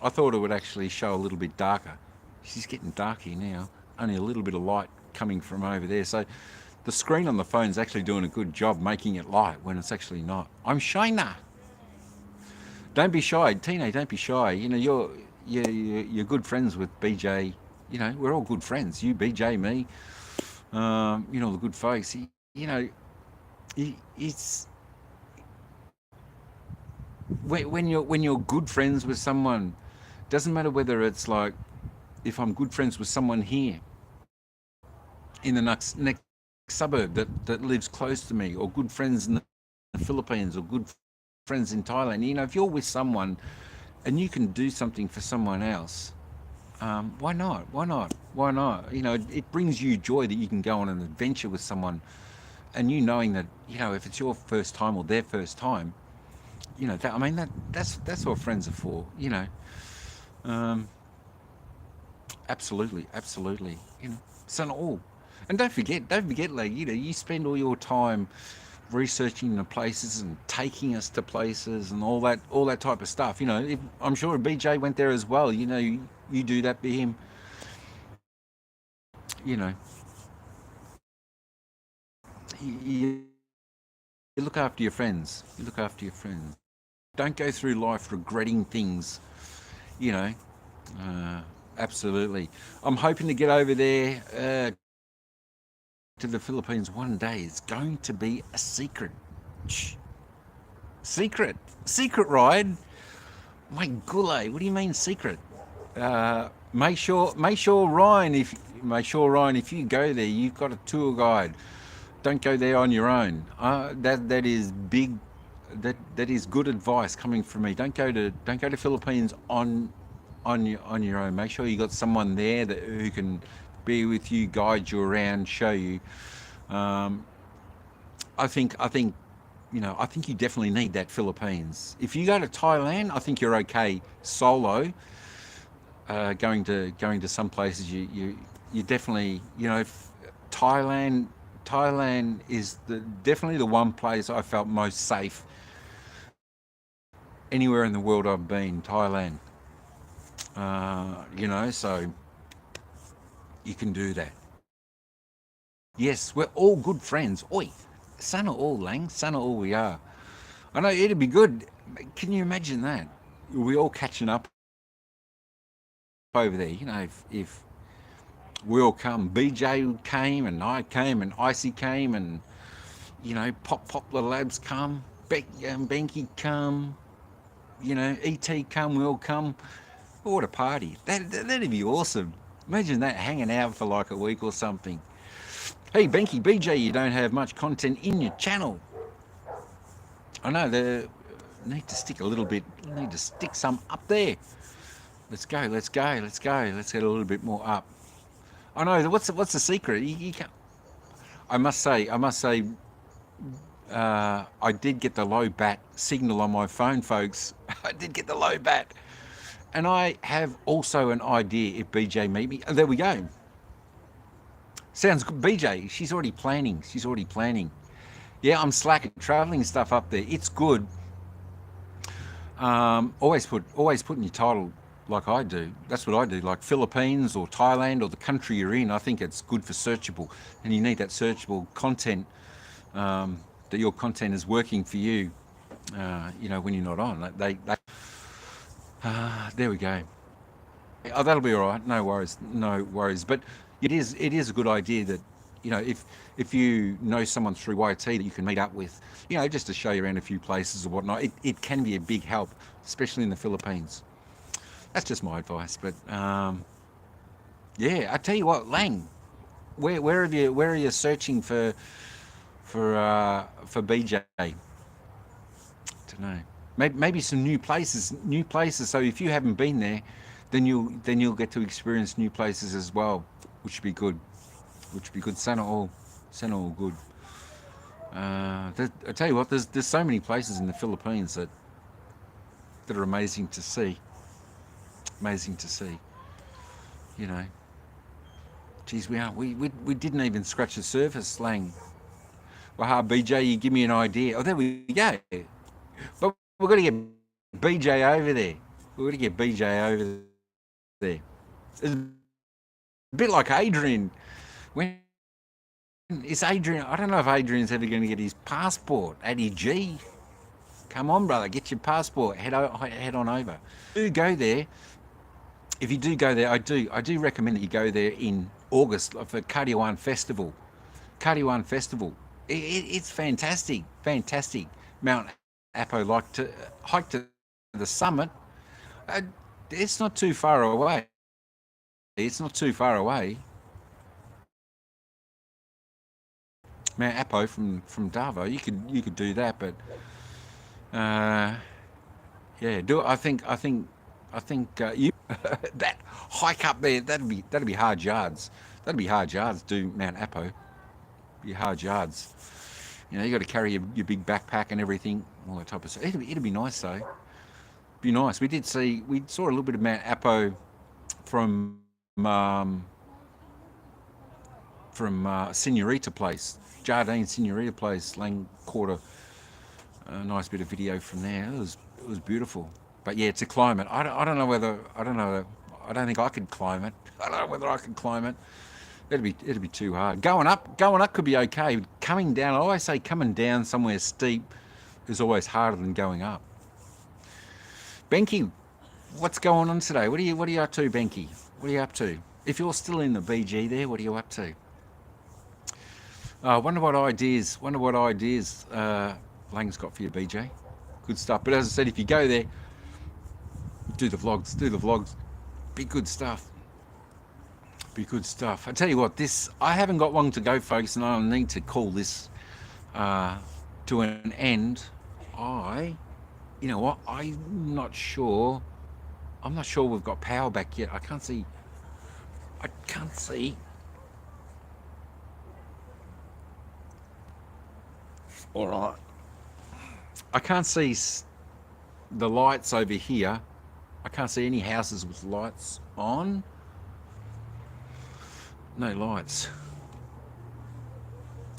I thought it would actually show a little bit darker. She's getting dark here now. Only a little bit of light coming from over there. So the screen on the phone is actually doing a good job making it light when it's actually not. I'm Shayna. Don't be shy, Tina. Don't be shy. You know, you're good friends with BJ. You know, we're all good friends. You, BJ, me. You know, the good folks. You know, it's when you're good friends with someone. Doesn't matter whether it's like, if I'm good friends with someone here in the next suburb that lives close to me, or good friends in the Philippines, or good friends in Thailand. You know, if you're with someone and you can do something for someone else, why not? Why not? Why not? You know, it brings you joy that you can go on an adventure with someone, and you knowing that, you know, if it's your first time or their first time, you know, that's what friends are for. You know, um, absolutely, absolutely. You know, so all. And don't forget, like, you know, you spend all your time researching the places and taking us to places and all that type of stuff. You know, I'm sure BJ went there as well. You know, you do that for him. You know, you look after your friends. You look after your friends. Don't go through life regretting things. You know, uh, absolutely. I'm hoping to get over there to the Philippines one day. It's going to be a secret. Shh. Secret ride. My gule. What do you mean secret? Make sure Ryan, if you go there, you've got a tour guide. Don't go there on your own. That is big. That is good advice coming from me. Don't go to Philippines on your own. Make sure you got someone there who can be with you, guide you around, show you. Um, I think I think you definitely need that Philippines. If you go to Thailand, I think you're okay solo. Going to some places, you definitely, Thailand. Thailand is definitely the one place I felt most safe anywhere in the world I've been. Thailand. You know, so you can do that. Yes, we're all good friends. Oi, son of all, Lang, son of all we are. I know it'd be good. Can you imagine that? We all catching up over there. You know, if we all come, BJ came and I came and Icy came and you know, Pop the Labs come, Benky come, you know, ET come, we all come. What a party! That'd be awesome. Imagine that hanging out for like a week or something. Hey, Benky, BJ, you don't have much content in your channel. I know they need to stick a little bit. Need to stick some up there. Let's go. Let's go. Let's go. Let's get a little bit more up. I know. What's the secret? You can't. I must say. I did get the low bat signal on my phone, folks. I did get the low bat. And I have also an idea if BJ meet me. Oh, there we go. Sounds good. BJ, she's already planning. She's already planning. Yeah, I'm slacking traveling stuff up there. It's good. Always put in your title like I do. That's what I do. Like Philippines or Thailand or the country you're in. I think it's good for searchable, and you need that searchable content. That your content is working for you. You know, when you're not on. There we go. Oh, that'll be all right. No worries. No worries. But it is a good idea that, you know, if you know someone through YT that you can meet up with, you know, just to show you around a few places or whatnot, it can be a big help, especially in the Philippines. That's just my advice. But yeah, I tell you what, Lang, where are you searching for BJ? Don't know. Maybe some new places. New places. So if you haven't been there, then you'll get to experience new places as well, which would be good. Which would be good. Santa all good. I tell you what, there's so many places in the Philippines that are amazing to see. Amazing to see. You know. Geez, we didn't even scratch the surface, Lang. Well, BJ, you give me an idea. Oh, there we go. But we've got to get BJ over there. We've got to get BJ over there. It's a bit like Adrian. When is Adrian? I don't know if Adrian's ever going to get his passport. ADG. Come on, brother, get your passport. Head on over. Do go there. If you do go there, I do recommend that you go there in August for Kadiwan Festival. Kadiwan Festival. It's fantastic. Fantastic. Mount Apo, like to hike to the summit. It's not too far away. It's not too far away. Mount Apo from Darvo. You could do that, but yeah, do it. I think you that hike up there. That'd be hard yards. That'd be hard yards. Do Mount Apo. Be hard yards. You know, you got to carry your big backpack and everything, all that type of stuff. It'd be nice though. Be nice. We saw a little bit of Mount Apo from Senorita Place, Jardine Senorita Place. Lang caught a nice bit of video from there. It was beautiful. But yeah, to climb it, I don't know. I don't think I could climb it. I don't know whether I could climb it. It'd be too hard. Going up could be okay. Coming down, I always say coming down somewhere steep is always harder than going up. Benky, what's going on today? What are you up to, Benky? What are you up to? If you're still in the BG there, what are you up to? Wonder what ideas Lang's got for you, BJ. Good stuff. But as I said, if you go there, do the vlogs. Be good stuff. Be good stuff. I tell you what, I haven't got long to go, folks, and I'll need to call this to an end. You know what? I'm not sure we've got power back yet. I can't see. All right. I can't see the lights over here. I can't see any houses with lights on. No lights.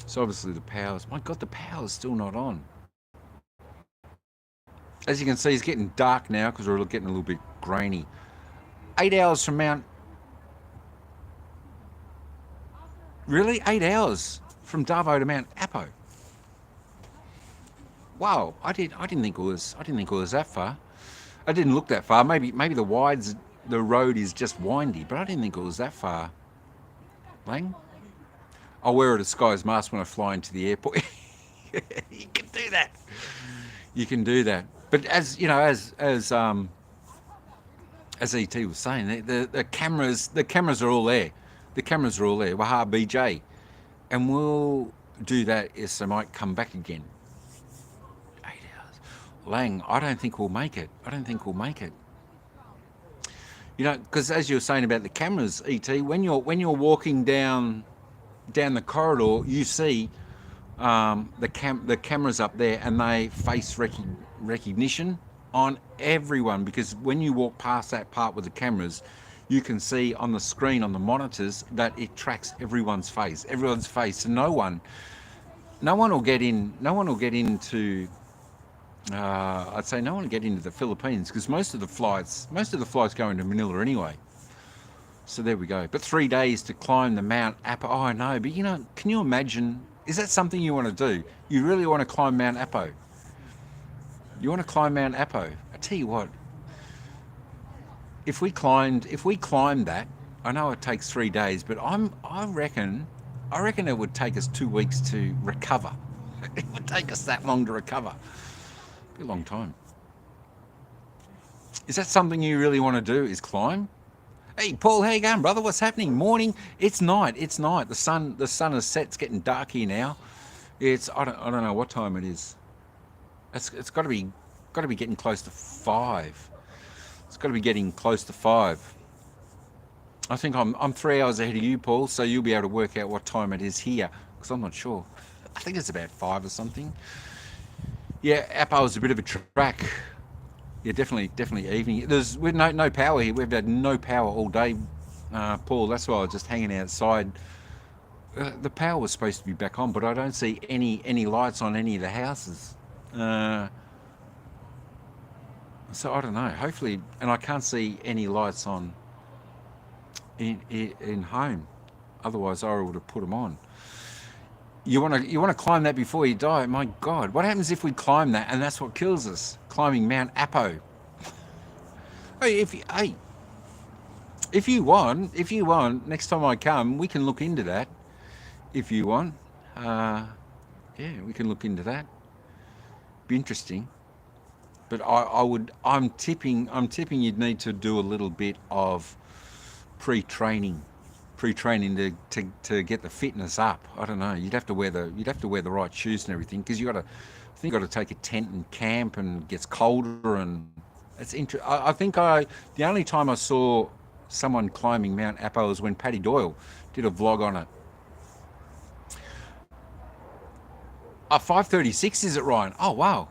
So obviously the power's... My God, the power's still not on. As you can see, it's getting dark now because we're getting a little bit grainy. 8 hours from Mount... Really? 8 hours from Darvo to Mount Apo. Wow, I didn't think it was that far. I didn't look that far. Maybe the road is just windy, but I didn't think it was that far. Lang? I'll wear a disguise mask when I fly into the airport. You can do that. You can do that. But as you know, as ET was saying, the cameras are all there. The cameras are all there. Waha BJ, and we'll do that. Yes, I might come back again. 8 hours. Lang, I don't think we'll make it. I don't think we'll make it. You know, because as you were saying about the cameras, ET, when you're walking down the corridor, you see the cameras up there, and they face recognition on everyone, because when you walk past that part with the cameras, you can see on the screen on the monitors that it tracks everyone's face, so no one will get into I'd say no one will get into the Philippines, because most of the flights go into Manila anyway. So there we go. But 3 days to climb the Mount Apo. Oh, I know, but you know, can you imagine? Is that something you want to do? You really want to climb Mount Apo? You want to climb Mount Apo? I tell you what. If we climbed that, I know it takes 3 days, but I reckon it would take us 2 weeks to recover. It would take us that long to recover. Be a long time. Is that something you really want to do? Is climb? Hey Paul, how you going, brother? What's happening? Morning. It's night. The sun is set. It's getting dark here now. I don't know what time it is. It's got to be getting close to 5. It's got to be getting close to 5. I think I'm 3 hours ahead of you, Paul, so you'll be able to work out what time it is here, because I'm not sure. I think it's about 5 or something. Yeah, Apo is a bit of a track. Yeah, definitely evening. There's no power here. We've had no power all day, Paul. That's why I was just hanging outside. The power was supposed to be back on, but I don't see any lights on any of the houses. So I don't know. Hopefully, and I can't see any lights on in home. Otherwise, I would have put them on. You want to climb that before you die? My God, what happens if we climb that and that's what kills us? Climbing Mount Apo. Hey, if you want, next time I come, we can look into that. If you want, yeah, we can look into that. Be interesting. But I'm tipping you'd need to do a little bit of pre-training to get the fitness up. I don't know. You'd have to wear the right shoes and everything, because you got to take a tent and camp, and it gets colder, and it's I think the only time I saw someone climbing Mount Apo was when Paddy Doyle did a vlog on it. 5:36 is it, Ryan? Oh wow.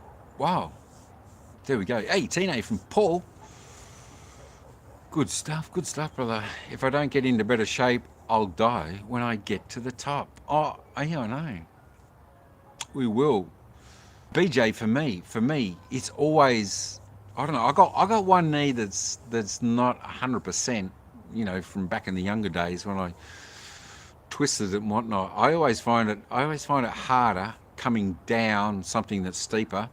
There we go. Hey, Tine from Paul. Good stuff, brother. If I don't get into better shape, I'll die when I get to the top. Oh, yeah, I know. We will. BJ, for me, it's always, I don't know. I got one knee that's not 100%. You know, from back in the younger days when I twisted it and whatnot. I always find it harder coming down something that's steeper.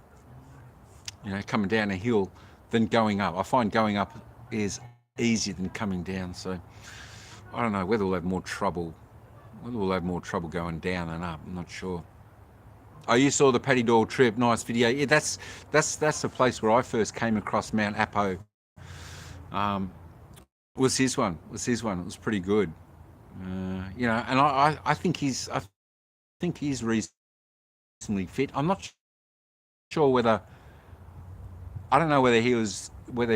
You know, coming down a hill than going up. I find going up is easier than coming down. So I don't know whether we'll have more trouble. Going down than up. I'm not sure. Oh, you saw the Paddy Doyle trip. Nice video. Yeah, that's the place where I first came across Mount Apo. Was his one. It was pretty good. You know, and I think he's reasonably fit. I'm not sure whether. I don't know whether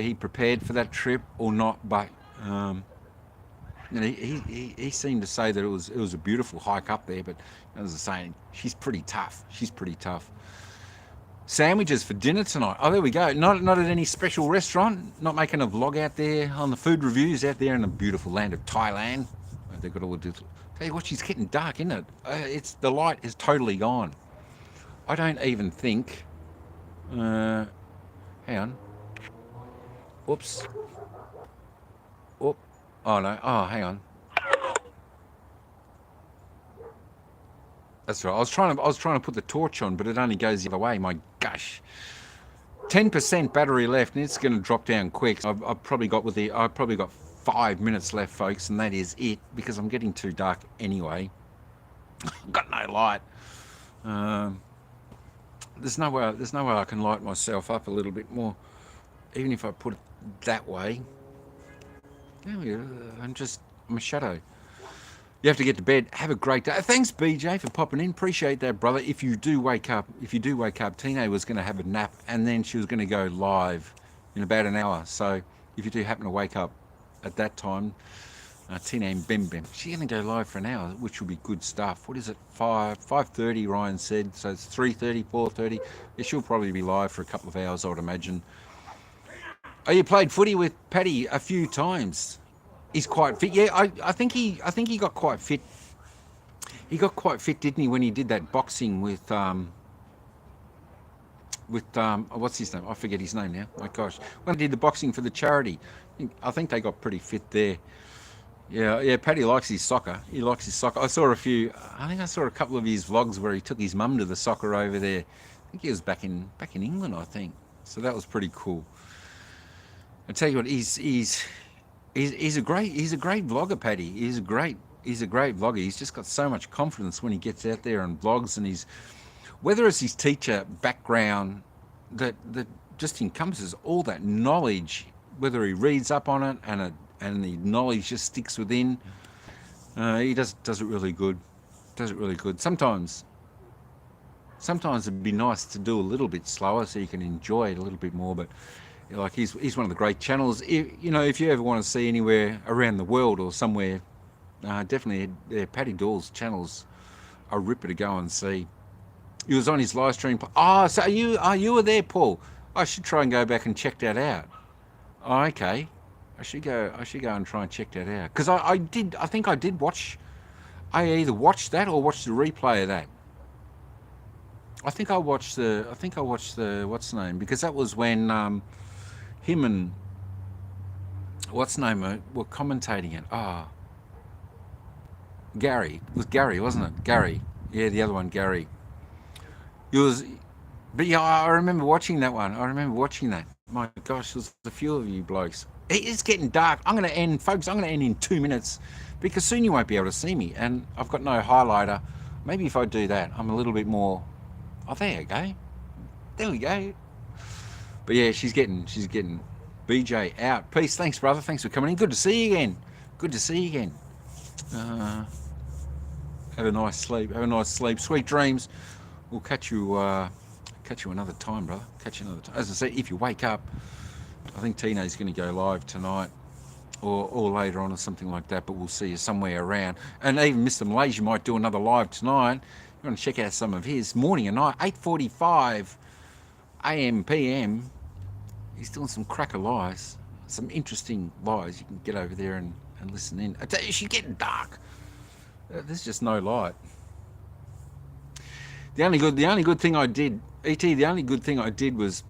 he prepared for that trip or not, but you know, he seemed to say that it was a beautiful hike up there. But as I was saying, she's pretty tough. Sandwiches for dinner tonight. Oh, there we go. Not at any special restaurant. Not making a vlog out there on the food reviews out there in the beautiful land of Thailand. They've got all the. Tell you what, she's getting dark, isn't it? The light is totally gone. I don't even think. Hang on. Whoops. Oh, oh no. Oh, hang on. That's right. I was trying to put the torch on, but it only goes the other way. My gosh. 10% battery left, and it's going to drop down quick. I've probably got 5 minutes left, folks, and that is it because I'm getting too dark anyway. I've got no light. There's no way I can light myself up a little bit more, even if I put it that way. I'm a shadow. You have to get to bed. Have a great day. Thanks, BJ, for popping in. Appreciate that, brother. If you do wake up, Tina was going to have a nap, and then she was going to go live in about an hour. So if you do happen to wake up at that time, Tina and Bim, she's going to go live for an hour, which will be good stuff. What is it? 5:30, Ryan said. So it's 3:30, 4:30. Yeah, she'll probably be live for a couple of hours, I would imagine. Oh, you played footy with Paddy a few times. He's quite fit. Yeah, I think he got quite fit. He got quite fit, didn't he, when he did that boxing with what's his name? I forget his name now. My gosh, when he did the boxing for the charity, I think they got pretty fit there. Yeah. Paddy likes his soccer. He likes his soccer. I saw a couple of his vlogs where he took his mum to the soccer over there. I think he was back in England, I think. So that was pretty cool. I tell you what, he's a great vlogger, Paddy. He's a great vlogger. He's just got so much confidence when he gets out there and vlogs, and whether it's his teacher background that just encompasses all that knowledge, whether he reads up on it and the knowledge just sticks within. He does it really good. Sometimes it'd be nice to do a little bit slower so you can enjoy it a little bit more, but like he's one of the great channels. If you ever want to see anywhere around the world or somewhere, definitely Paddy Doyle's channels are ripper to go and see. He was on his live stream. Oh, so you were there, Paul? I should try and go back and check that out. Oh, okay. I should go and try and check that out, because I think I did watch. I either watched that or watched the replay of that. I think I watched the what's the name, because that was when him and what's the name were commentating it. Gary. It was Gary, wasn't it? Gary. Yeah, the other one, Gary. But yeah, I remember watching that one. My gosh, there's a few of you blokes. It's getting dark. I'm going to end in 2 minutes, because soon you won't be able to see me, and I've got no highlighter. Maybe if I do that, I'm a little bit more. Oh, there you go. There we go. But yeah, she's getting BJ out. Peace. Thanks, brother. Thanks for coming in. Good to see you again. Have a nice sleep. Sweet dreams. We'll catch you another time, brother. Catch you another time. As I say, if you wake up, I think Tina's going to go live tonight or later on or something like that, but we'll see you somewhere around. And even Mr. Malaysia might do another live tonight. You want to check out some of his morning and night, 8:45 a.m. p.m. He's doing some cracker lives, some interesting lives. You can get over there and listen in. I tell you, she's getting dark. There's just no light. The only good thing I did, the only good thing I did was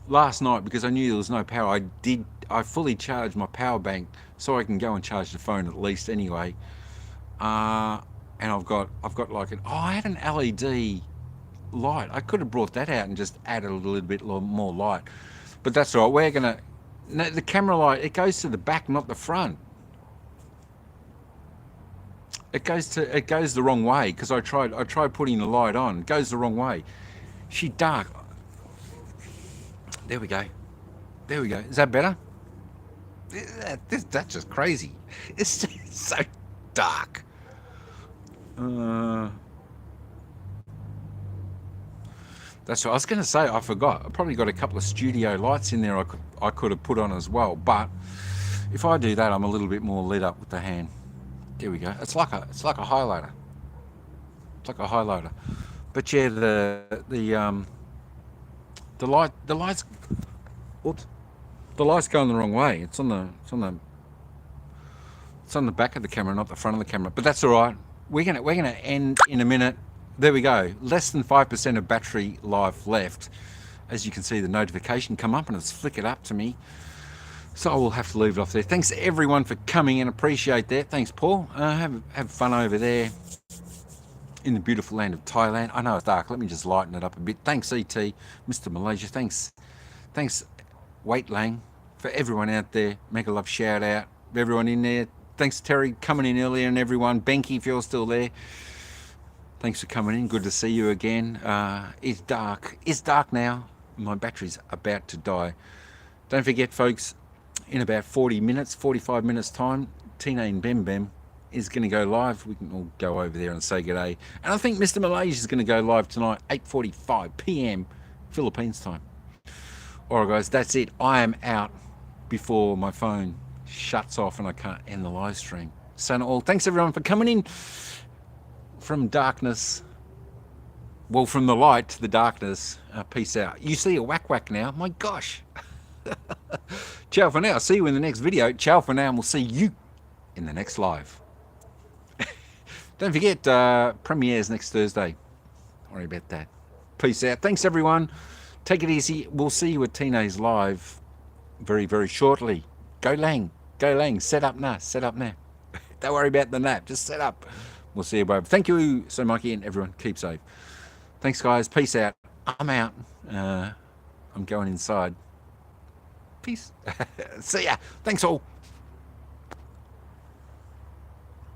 last night, because I knew there was no power. I fully charged my power bank so I can go and charge the phone at least anyway. And I've got like I had an LED light. I could have brought that out and just added a little bit more light, but that's all right. The camera light, it goes to the back, not the front. It goes the wrong way, because I tried putting the light on. It goes the wrong way. She's dark. There we go. Is that better? That's just crazy. It's so dark. That's what I was going to say. I forgot. I probably got a couple of studio lights in there I could have put on as well. But if I do that, I'm a little bit more lit up with the hand. There we go. It's like a highlighter. But yeah, the lights. Oops. The light's going the wrong way. It's on the back of the camera, not the front of the camera. But that's all right. We're gonna end in a minute. There we go. Less than 5% of battery life left. As you can see, the notification come up and it's flickered up to me. So I will have to leave it off there. Thanks everyone for coming in. Appreciate that. Thanks, Paul. Have fun over there in the beautiful land of Thailand. I know it's dark. Let me just lighten it up a bit. Thanks, ET, Mr. Malaysia. Thanks, Wait Lang, for everyone out there. Mega love shout out. Everyone in there. Thanks, Terry, coming in earlier, and everyone. Benky, if you're still there. Thanks for coming in. Good to see you again. It's dark. It's dark now. My battery's about to die. Don't forget, folks, in about 40 minutes, 45 minutes time, Tina and Bem Bem is going to go live. We can all go over there and say good day. And I think Mr. Malaysia is going to go live tonight, 8:45 p.m. Philippines time. All right, guys, that's it. I am out before my phone shuts off and I can't end the live stream. So all, thanks everyone for coming in from darkness. Well, from the light to the darkness. Peace out. You see a whack now? My gosh. Ciao for now. See you in the next video. Ciao for now, and we'll see you in the next live. Don't forget, premieres next Thursday. Don't worry about that. Peace out. Thanks, everyone. Take it easy. We'll see you at Tina's live very, very shortly. Go Lang. Go Lang. Set up now. Set up now. Don't worry about the nap. Just set up. We'll see you both. Thank you so much, and everyone. Keep safe. Thanks, guys. Peace out. I'm out. I'm going inside. Peace. See ya. Thanks all.